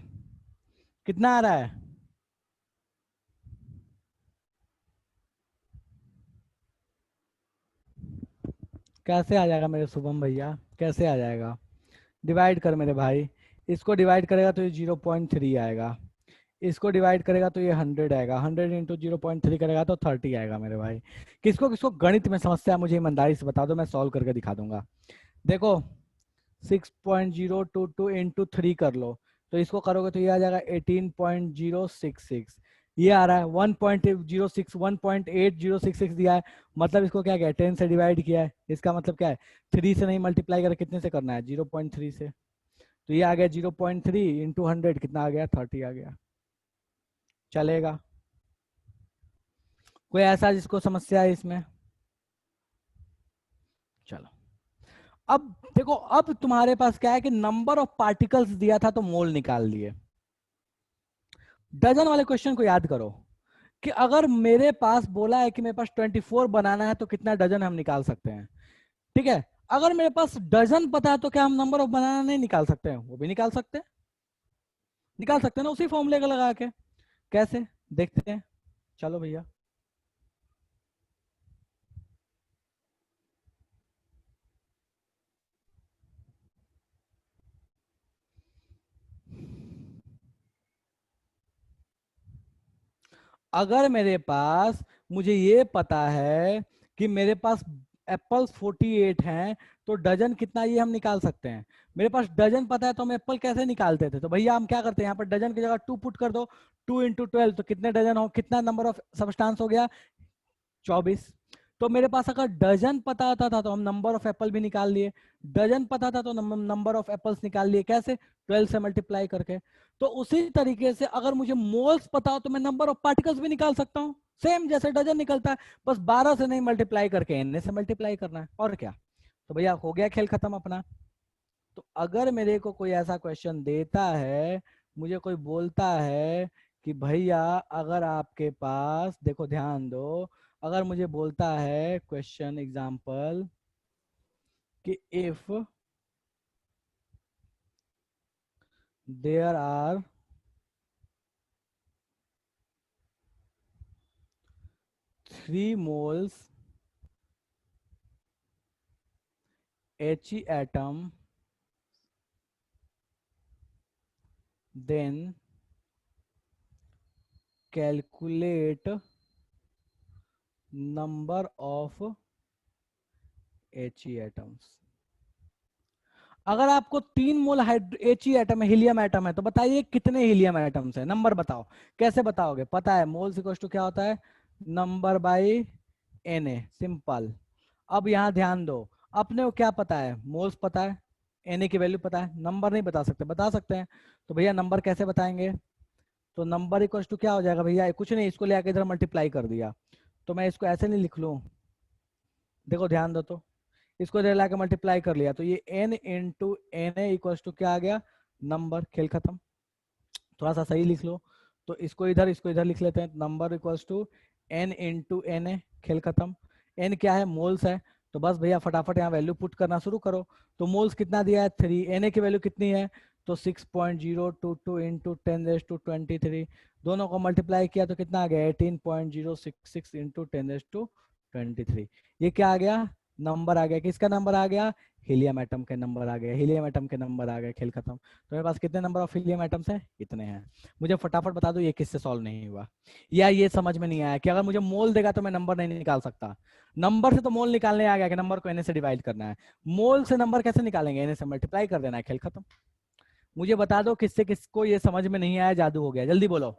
कितना आ रहा है? कैसे आ जाएगा मेरे शुभम भैया, कैसे आ जाएगा? डिवाइड कर मेरे भाई। इसको डिवाइड करेगा तो ये 0.3 आएगा, इसको डिवाइड करेगा तो ये 100 आएगा, 100 इंटू 0.3 करेगा तो 30 आएगा मेरे भाई। किसको किसको गणित में समस्या है मुझे ईमानदारी से बता दो, मैं सॉल्व करके दिखा दूंगा। देखो 6.022 इंटू 3 कर लो, तो इसको करोगे तो ये आ जाएगा 18.066। ये आ रहा है 1.06, 1.8066 दिया है, मतलब इसको क्या किया, 10 से डिवाइड किया है। इसका मतलब क्या है, 3 से नहीं मल्टीप्लाई कर कितने से करना है, 0.3 से। तो ये आ गया 0.3 इंटू 100, कितना आ गया, 30 आ गया। चलेगा? कोई ऐसा जिसको समस्या है इसमें? चलो अब देखो, अब तुम्हारे पास क्या है कि नंबर ऑफ पार्टिकल्स दिया था तो मोल निकाल लिए। डजन वाले क्वेश्चन को याद करो कि अगर मेरे पास बोला है कि मेरे पास 24 बनाना है तो कितना डजन हम निकाल सकते हैं। ठीक है, अगर मेरे पास डजन पता है तो क्या हम नंबर ऑफ बनाना नहीं निकाल सकते हैं? वो भी निकाल सकते हैं ना उसी फॉर्मूले का लगा के। कैसे देखते हैं, चलो भैया। अगर मेरे पास, मुझे ये पता है कि मेरे पास एप्पल्स 48 हैं, तो डजन कितना ये हम निकाल सकते हैं। मेरे पास डजन पता है तो हम एप्पल कैसे निकालते थे? तो भैया हम क्या करते हैं, यहाँ पर डजन की जगह 2 पुट कर दो। 2 × 12 तो कितने डजन हो, कितना नंबर ऑफ सब्सटेंस हो गया? 24। तो मेरे पास अगर डजन पता होता था तो हम नंबर ऑफ एप्पल भी निकाल लिए। डजन पता था तो नंबर ऑफ एप्पल्स निकाल लिए। कैसे? 12 से मल्टीप्लाई करके। तो उसी तरीके से अगर मुझे मोल्स पता हो तो मैं नंबर ऑफ पार्टिकल्स भी निकाल सकता हूँ, सेम जैसे डजन निकलता है। बस 12 से नहीं मल्टीप्लाई करके एन से मल्टीप्लाई करना है, और क्या। तो भैया हो गया खेल खत्म अपना। तो अगर मेरे को कोई ऐसा क्वेश्चन देता है, मुझे कोई बोलता है कि भैया अगर आपके पास, देखो ध्यान दो, अगर मुझे बोलता है क्वेश्चन एग्जांपल कि if there are 3 moles He atom, then calculate number of He atoms। अगर आपको 3 मोल एच ई एटम है, हीलियम एटम है, तो बताइए कितने हीलियम एटम्स है, नंबर बताओ। कैसे बताओगे? पता है मोल्स इक्वल टू क्या होता है, number by N A, simple. अब यहाँ ध्यान दो, अपने को क्या पता है, मोल्स पता है, एन ए की वैल्यू पता है, नंबर नहीं बता सकते, बता सकते हैं। तो भैया नंबर कैसे बताएंगे? तो नंबर इक्वल टू क्या हो जाएगा भैया, कुछ नहीं, इसको ले आके इधर मल्टीप्लाई कर दिया। तो मैं इसको ऐसे नहीं लिख लूँ, देखो ध्यान दो तो, इसको इधर लाके मल्टीप्लाई कर लिया तो ये n into N A equals to क्या आ गया, नंबर। खेल खत्म। थोड़ा सा सही लिख लो, तो इसको इधर लिख लेते हैं, number equals to n into N A. खेल खत्म। n क्या है, मोल्स है। तो बस भैया फटाफट यहाँ वैल्यू पुट करना शुरू करो। तो मोल्स कितना दिया है, 3। एन ए की वैल्यू कितनी है, तो 6.022 इंटू 10⁻23। दोनों को मल्टीप्लाई किया तो कितना आ गया, 18.066 इंटू 10⁻23। ये क्या आ गया, नंबर आ गया। किसका नंबर आ गया, हीलियम एटम के नंबर आ गए, हीलियम एटम के नंबर आ गए। खेल खत्म। तो मेरे पास कितने नंबर ऑफ हीलियम एटम्स हैं, इतने हैं। मुझे फटाफट बता दो ये किससे सॉल्व नहीं हुआ, या ये समझ में नहीं आया कि अगर मुझे मोल देगा तो मैं नंबर नहीं निकाल सकता। नंबर से तो मोल निकालने आ गया कि नंबर को एन से डिवाइड करना है, मोल से नंबर कैसे निकालेंगे, एन से मल्टीप्लाई कर देना है। खेल खत्म। मुझे बता दो किससे किसको ये समझ में नहीं आया, जादू हो गया, जल्दी बोलो।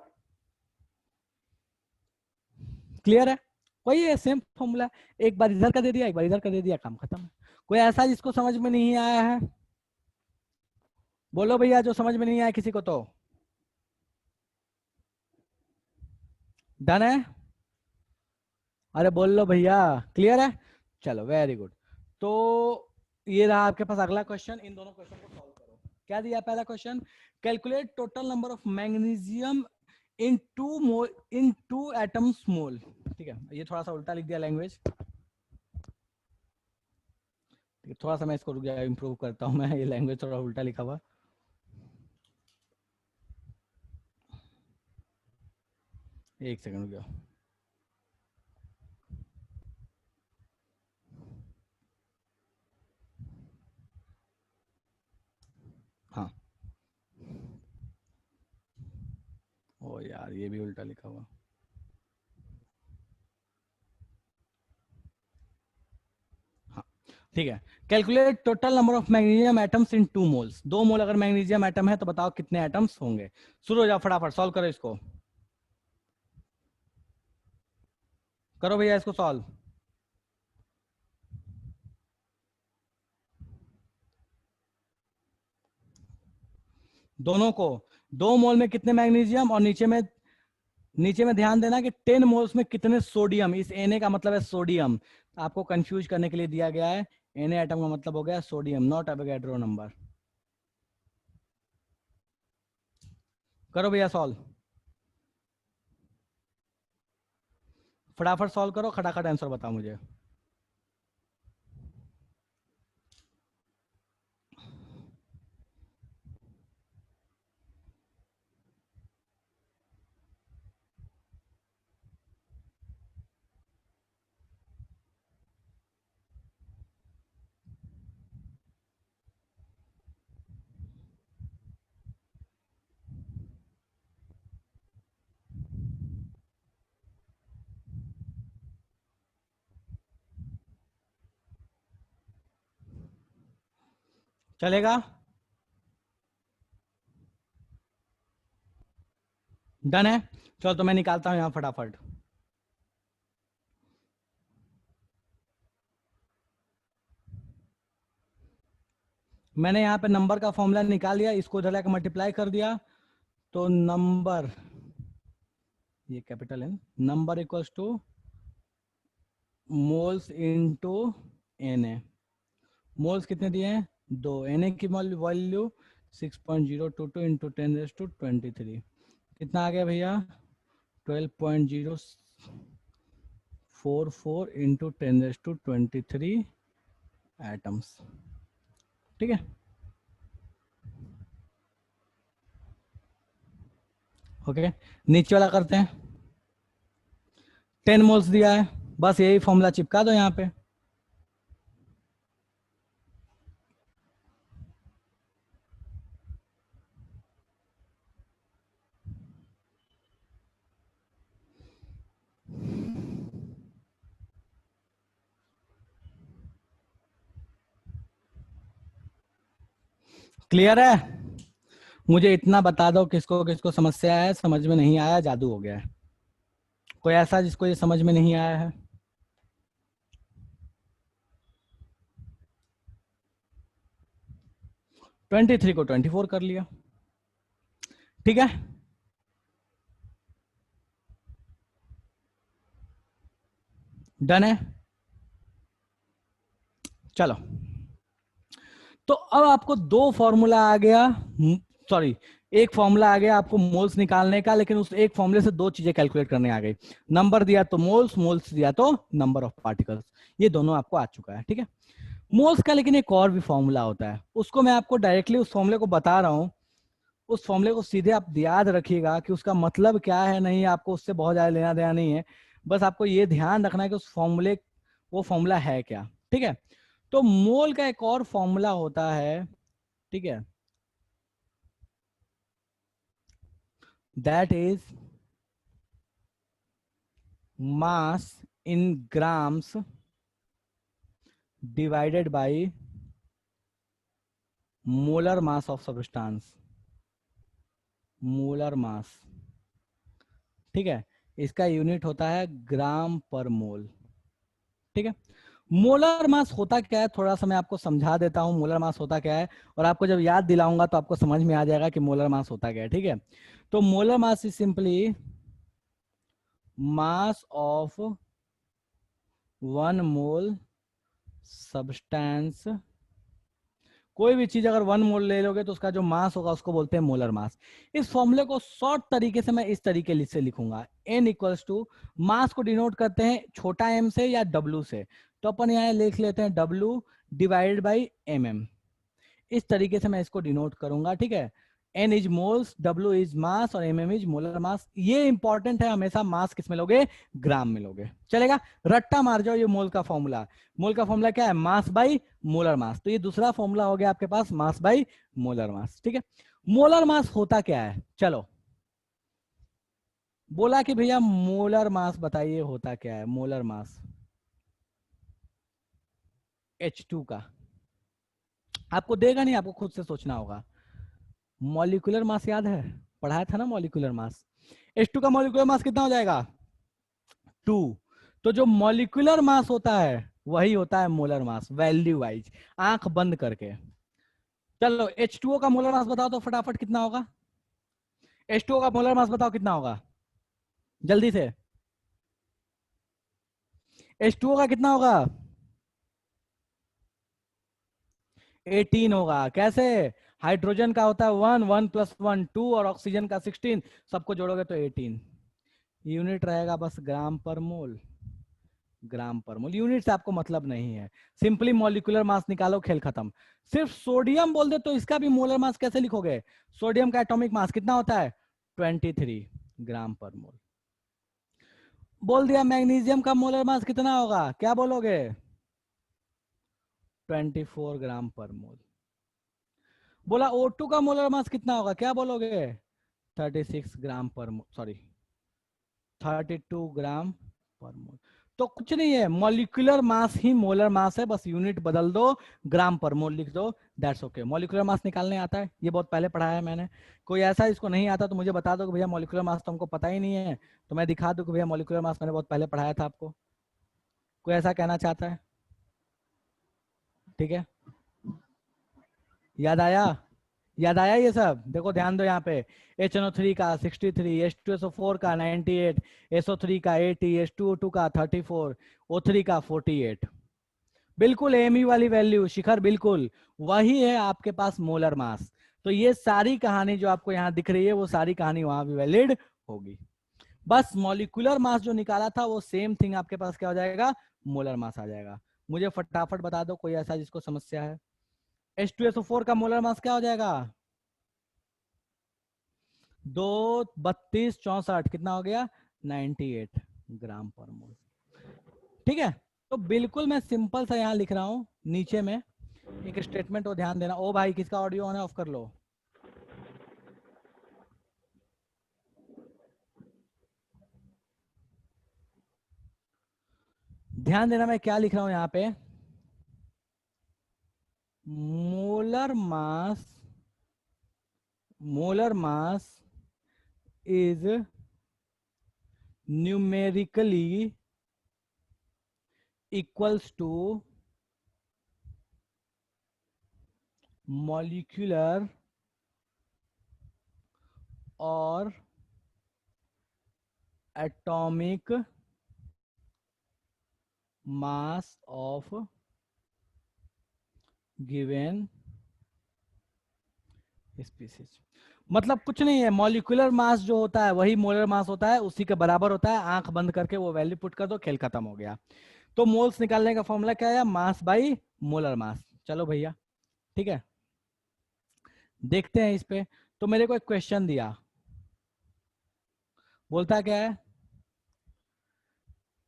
क्लियर है? वही है, सेम फॉर्मूला। एक बार इधर का दे दिया, एक बार इधर का दे दिया, काम खत्म है। कोई ऐसा जिसको समझ में नहीं आया है? बोलो भैया, जो समझ में नहीं आया किसी को तो। डन है? अरे बोल लो भैया। क्लियर है? चलो वेरी गुड। तो ये रहा आपके पास अगला क्वेश्चन, इन दोनों क्वेश्चन को सॉल्व करो। क्या दिया पहला question, calculate total number of magnesium in two atoms mole. ठीक है, ये थोड़ा सा उल्टा लिख दिया लैंग्वेज, थोड़ा सा मैं इसको रुक जाए, इंप्रूव करता हूँ मैं, ये लैंग्वेज थोड़ा उल्टा लिखा हुआ। एक सेकंड रुक जाओ। हाँ, ओ यार ये भी उल्टा लिखा हुआ। हाँ ठीक है, calculate total number of magnesium atoms in 2 moles. 2 मोल अगर मैग्नीशियम एटम है तो बताओ कितने एटम्स होंगे। शुरू हो जाओ, फटाफट सॉल्व करो इसको, करो भैया इसको सॉल्व। दोनों को, 2 मोल में कितने मैग्नीशियम, और नीचे में ध्यान देना कि 10 मोल्स में कितने सोडियम, इस Na का मतलब है सोडियम, आपको कंफ्यूज करने के लिए दिया गया है। Na एटम का मतलब हो गया सोडियम, नॉट एवोगैड्रो नंबर। करो भैया सॉल्व, फटाफट सॉल्व करो, खटाखट आंसर बताओ मुझे। चलेगा? डन है। चलो तो मैं निकालता हूं यहां फटाफट। मैंने यहाँ पे नंबर का फॉर्मूला निकाल दिया, इसको उधर लाकर मल्टीप्लाई कर दिया, तो नंबर, ये capital N, number equals to moles into N A. Moles कितने दिए हैं? 2। एन ए की वैल्यू 6.022 इंटू 10⁻23। कितना आ गया भैया? 12.044 इंटू 10⁻23 एटम्स। ठीक है, ओके। नीचे वाला करते हैं। 10 मोल्स दिया है, बस यही फॉर्मूला चिपका दो यहाँ पे। क्लियर है? मुझे इतना बता दो किसको किसको समस्या है, समझ में नहीं आया, जादू हो गया है। कोई ऐसा जिसको ये समझ में नहीं आया है? ट्वेंटी थ्री को 24 कर लिया। ठीक है, डन है। चलो, तो अब आपको दो फॉर्मूला आ गया, सॉरी, एक फॉर्मूला आ गया आपको मोल्स निकालने का, लेकिन उस एक फॉर्मूले से दो चीजें कैलकुलेट करने आ गई। नंबर दिया तो मोल्स, मोल्स दिया तो नंबर ऑफ पार्टिकल्स, ये दोनों आपको आ चुका है। ठीक है, मोल्स का लेकिन एक और भी फॉर्मूला होता है, उसको मैं आपको डायरेक्टली उस फॉर्मूले को बता रहा हूं। उस फॉर्मूले को सीधे आप याद रखिएगा कि उसका मतलब क्या है, नहीं आपको उससे बहुत ज्यादा लेना देना नहीं है, बस आपको ये ध्यान रखना है कि उस फॉर्मूले, वो फॉर्मूला है क्या। ठीक है, तो मोल का एक और फॉर्मूला होता है, ठीक है, that is mass in grams divided by molar mass of substance. Molar mass, ठीक है, इसका यूनिट होता है ग्राम पर मोल। ठीक है, मोलर मास होता क्या है, थोड़ा सा मैं आपको समझा देता हूं मोलर मास होता क्या है, और आपको जब याद दिलाऊंगा तो आपको समझ में आ जाएगा कि मोलर मास होता क्या है। ठीक है, तो molar mass is simply mass of 1 mole substance. कोई भी चीज अगर 1 मोल ले लोगे तो उसका जो मास होगा उसको बोलते हैं मोलर मास। इस फॉर्मूले को शॉर्ट तरीके से मैं इस तरीके से लिखूंगा, n इक्वल्स टू, मास को डिनोट करते हैं छोटा m से या w से, तो अपन यहाँ लिख लेते हैं w डिवाइडेड बाई mm। इस तरीके से मैं इसको डिनोट करूंगा। ठीक है, n is moles, w is mass और mm इज मोलर मास। ये इंपॉर्टेंट है, हमेशा मास किस में लोगे? ग्राम में लोगे। चलेगा, रट्टा मार जाओ, ये मोल का फॉर्मूला। मोल का फॉर्मूला क्या है? Mass by molar mass. तो ये दूसरा फॉर्मूला हो गया आपके पास, मास बाई मोलर मास। ठीक है, मोलर मास होता क्या है? चलो, बोला कि भैया मोलर मास बताइए होता क्या है। मोलर मास H2 का आपको देगा नहीं, आपको खुद से सोचना होगा। मॉलिक्यूलर मास याद है, पढ़ाया था ना मॉलिक्यूलर मास। H2 का मॉलिक्यूलर मास कितना हो जाएगा? 2। तो जो मॉलिक्यूलर मास होता है वही होता है मोलर मास, वैल्यू वाइज, आंख बंद करके। चलो, H2O का मोलर मास बताओ तो फटाफट कितना होगा? H2O का मोलर मास बताओ कितना होगा, जल्दी से। H2O का कितना होगा? 18 होगा। कैसे? हाइड्रोजन का होता है 1, 1 + 1 2, और ऑक्सीजन का 16, सबको जोड़ोगे तो 18। यूनिट रहेगा बस ग्राम पर मोल। ग्राम पर मोल, यूनिट से आपको मतलब नहीं है, सिंपली मॉलिक्यूलर मास निकालो, खेल खत्म। सिर्फ सोडियम बोल दे तो इसका भी मोलर मास कैसे लिखोगे? सोडियम का एटॉमिक मास कितना होता है? 23 ग्राम पर मोल। बोल दिया मैग्नीशियम का मोलर मास कितना होगा, क्या बोलोगे? 24 ग्राम पर मोल। बोला O2 का मोलर मास कितना होगा, क्या बोलोगे? 36 ग्राम पर, सॉरी 32 ग्राम पर मोल। तो कुछ नहीं है, मॉलिक्यूलर मास ही मोलर मास है, बस यूनिट बदल दो, ग्राम पर मोल लिख दो, दैट्स ओके। मॉलिक्यूलर मास निकालने आता है, ये बहुत पहले पढ़ाया है मैंने। कोई ऐसा इसको नहीं आता तो मुझे बता दो कि भैया मॉलिक्यूलर मास तो हमको पता ही नहीं है, तो मैं दिखा दूं कि भैया मॉलिक्यूलर मास मैंने बहुत पहले पढ़ाया था आपको। कोई ऐसा कहना चाहता है? ठीक है, याद आया? याद आया ये सब? देखो ध्यान दो यहाँ पे, HNO3 का 63, H2SO4 का 98, SO3 का 80, H2O2 का 34, O3 का 48। बिल्कुल एमई वाली वैल्यू शिखर, बिल्कुल वही है आपके पास मोलर मास। तो ये सारी कहानी जो आपको यहाँ दिख रही है वो सारी कहानी वहां भी वैलिड होगी। बस मॉलिक्यूलर मास जो निकाला था वो सेम थिंग आपके पास क्या हो जाएगा, मोलर मास आ जाएगा। मुझे फटाफट बता दो कोई ऐसा जिसको समस्या है। H2SO4 का मोलर मास क्या हो जाएगा? 2 32 64 कितना हो गया? 98 ग्राम पर मोल। ठीक है, तो बिल्कुल मैं सिंपल सा यहाँ लिख रहा हूँ नीचे में एक स्टेटमेंट हो, ध्यान देना। ओ भाई किसका ऑडियो ऑन है, ऑफ कर लो। ध्यान देना मैं क्या लिख रहा हूं यहाँ पे, molar mass, molar mass is numerically equals to molecular और atomic mass of given species. मतलब कुछ नहीं है, मॉलिक्यूलर मास जो होता है वही मोलर मास होता है, उसी के बराबर होता है। आंख बंद करके वो वैल्यू पुट कर दो, खेल खत्म हो गया। तो मोल्स निकालने का फॉर्मूला क्या है, मास बाई मोलर मास। चलो भैया ठीक है, देखते हैं इस पे। तो मेरे को एक क्वेश्चन दिया, बोलता क्या है,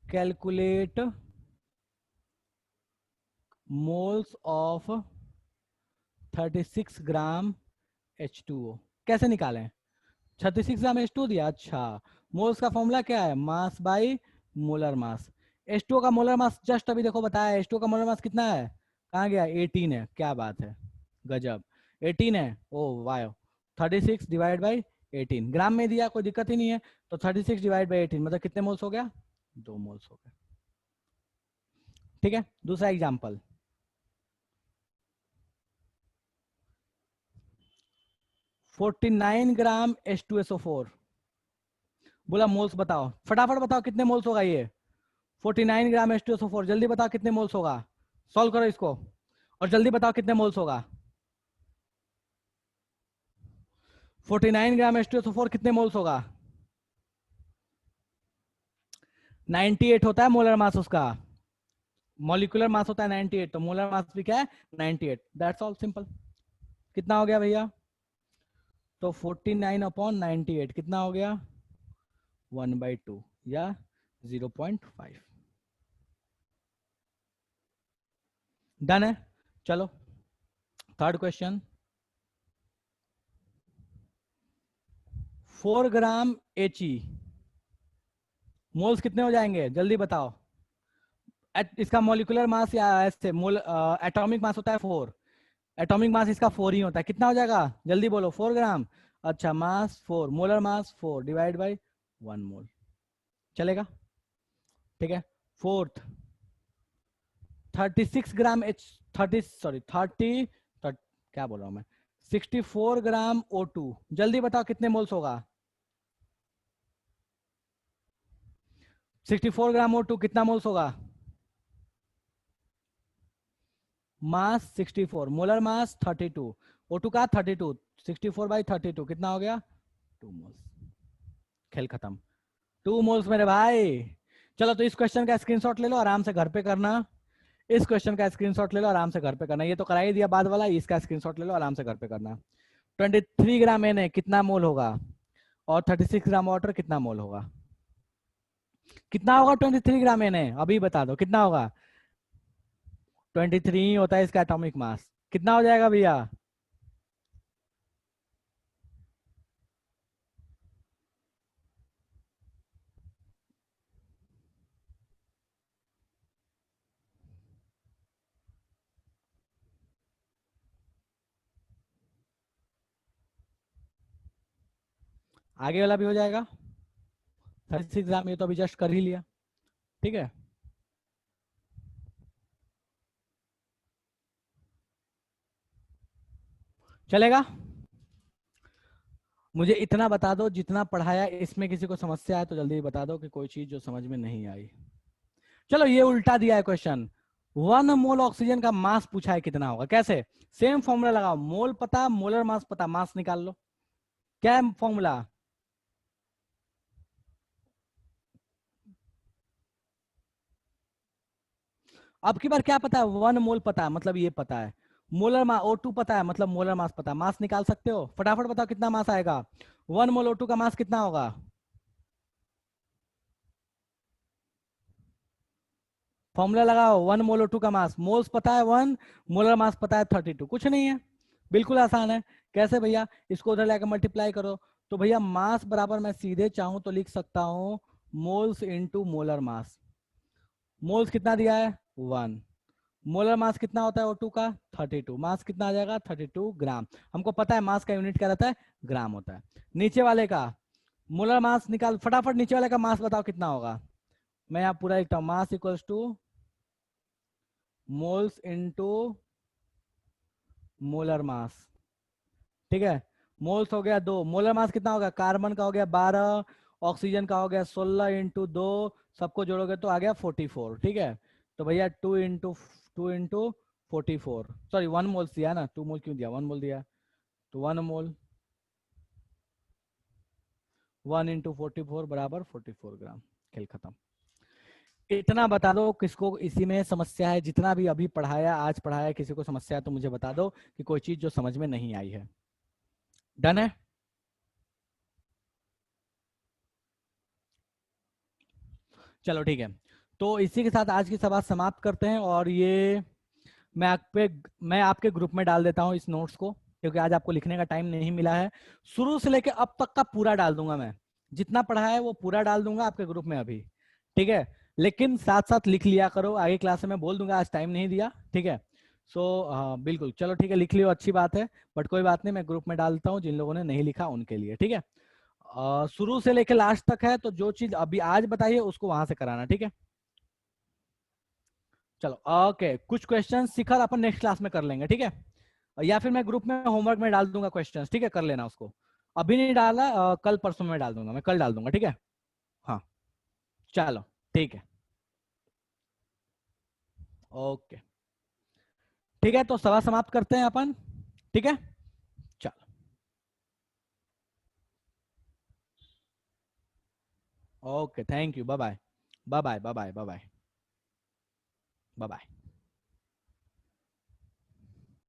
calculate moles of 36 gram H2O। कैसे निकालें? 36 ग्राम H2O दिया, अच्छा। मोल्स का फॉर्मूला क्या है, mass by molar mass. H2O का मोलर मास जस्ट अभी देखो बताया, H2O का मोलर मास कितना है, कहाँ गया, 18 है। क्या बात है, गजब, 18 है। ओ वाह, 36 डिवाइड बाई 18 ग्राम में दिया, कोई दिक्कत ही नहीं है। तो 36 डिवाइड बाई 18 मतलब कितने मोल्स हो गया, 2 मोल्स हो गए। ठीक है, दूसरा एग्जाम्पल, 49 ग्राम H2SO4। बोला मोल्स बताओ, फटाफट बताओ कितने मोल्स होगा ये। 49 ग्राम H2SO4, जल्दी बताओ कितने मोल्स होगा। सॉल्व करो इसको और जल्दी बताओ कितने मोल्स होगा। 49 ग्राम H2SO4 कितने मोल्स होगा? 98 होता है मोलर मास उसका। मॉलिक्यूलर मास होता है 98, तो मोलर मास भी क्या है, 98। That's all simple. कितना हो गया भैया? तो 49/98 कितना हो गया, 1/2 या 0.5। डन है। चलो third question, 4 gram He moles कितने हो जाएंगे, जल्दी बताओ। इसका मॉलिक्यूलर मास या ऐसे मोल एटॉमिक मास होता है 4, एटॉमिक मास इसका 4 ही होता है। कितना हो जाएगा, जल्दी बोलो, 4 ग्राम। अच्छा, मास 4, मोलर मास 4 डिवाइड बाई 1 मोल, चलेगा? ठीक है, फोर्थ, 36 ग्राम एच 30 क्या बोल रहा हूँ मैं, 64 ग्राम O2, जल्दी बताओ कितने मोल्स होगा। 64 ग्राम O2 कितना मोल्स होगा? मास 64, मोलर मास 32, O2 का 32, 64/32 कितना हो गया, 2 मोल्स। खेल खत्म, 2 मोल्स मेरे भाई। चलो तो इस क्वेश्चन का स्क्रीनशॉट ले लो, आराम से घर पे करना। इस क्वेश्चन का स्क्रीनशॉट ले लो, आराम से घर पे करना। ये तो करा ही दिया बाद वाला, इसका स्क्रीनशॉट ले लो, आराम से घर पे करना। 23 ग्राम Na कितना मोल होगा, और 36 ग्राम वाटर कितना मोल होगा? कितना होगा 23 ग्राम Na, अभी बता दो कितना होगा। 23 ही होता है इसका एटॉमिक मास। कितना हो जाएगा भैया? आगे वाला भी हो जाएगा। 36 ग्राम ये तो अभी जस्ट कर ही लिया, ठीक है। चलेगा। मुझे इतना बता दो, जितना पढ़ाया इसमें किसी को समस्या है तो जल्दी बता दो कि कोई चीज जो समझ में नहीं आई। चलो ये उल्टा दिया है क्वेश्चन। 1 मोल ऑक्सीजन का मास पूछा है, कितना होगा? कैसे? सेम फॉर्मूला लगाओ, मोल पता, मोलर मास पता, मास निकाल लो। क्या है फॉर्मूला? अब की बार क्या पता है? 1 मोल पता है मतलब ये पता है। मोलर मास O2 पता है मतलब मोलर मास पता है। मास निकाल सकते हो, फटाफट बताओ कितना मास आएगा। 1 मोल O2 का मास कितना होगा? फॉर्मूला लगाओ, 1 मोल O2 का मास, मोल्स पता है 1, मोलर मास पता है 32। कुछ नहीं है, बिल्कुल आसान है। कैसे भैया? इसको उधर लेकर मल्टीप्लाई करो। तो भैया मास बराबर मैं सीधे चाहूं तो लिख सकता हूं मोल्स इंटू मोलर मास। मोल्स कितना दिया है? 1। मोलर मास कितना होता है O2 का? 32। मास कितना आ जाएगा? 32 ग्राम। हमको पता है मास का यूनिट क्या रहता है, ग्राम होता है। नीचे वाले का मोलर मास निकाल फटाफट, नीचे वाले का मास बताओ कितना होगा। मैं यहाँ पूरा लिखता हूँ, mass equals to moles into molar mass, ठीक है। मोल्स हो गया 2, मोलर मास कितना होगा? कार्बन का हो गया 12, ऑक्सीजन का हो गया 16 इंटू 2, सबको जोड़ोगे तो आ गया 44, ठीक है। तो भैया 2 इंटू 44, सॉरी 1 मोल्स दिया ना, 2 मोल क्यों दिया, 1 मोल दिया। तो 1 मोल 1 इंटू 44 बराबर 44 ग्राम। खेल खत्म। इतना बता दो किसको इसी में समस्या है, जितना भी अभी पढ़ाया आज पढ़ाया किसी को समस्या है तो मुझे बता दो कि कोई चीज जो समझ में नहीं आई है। डन है? चलो ठीक है। तो इसी के साथ आज की सभा समाप्त करते हैं, और ये मैं आप पे मैं आपके ग्रुप में डाल देता हूँ इस नोट्स को, क्योंकि आज आपको लिखने का टाइम नहीं मिला है। शुरू से लेकर अब तक का पूरा डाल दूंगा, मैं जितना पढ़ा है वो पूरा डाल दूंगा आपके ग्रुप में अभी, ठीक है। लेकिन साथ साथ लिख लिया करो, आगे क्लास में मैं बोल दूंगा, आज टाइम नहीं दिया, ठीक है। सो हाँ बिल्कुल, चलो ठीक है, लिख लियो, अच्छी बात है। बट कोई बात नहीं, मैं ग्रुप में डालता हूँ, जिन लोगों ने नहीं लिखा उनके लिए, ठीक है। शुरू से लेकर लास्ट तक है, तो जो चीज अभी आज बताइए उसको वहां से कराना, ठीक है। चलो ओके, कुछ क्वेश्चन शिखर अपन नेक्स्ट क्लास में कर लेंगे, ठीक है। या फिर मैं ग्रुप में होमवर्क में डाल दूंगा क्वेश्चंस, ठीक है, कर लेना उसको। अभी नहीं डाला, कल परसों में डाल दूंगा, मैं कल डाल दूंगा, ठीक है। हाँ चलो ठीक है। ओके ठीक है, तो सभा समाप्त करते हैं अपन, ठीक है। चलो okay, thank you, bye bye, bye bye, bye bye, bye bye, bye bye.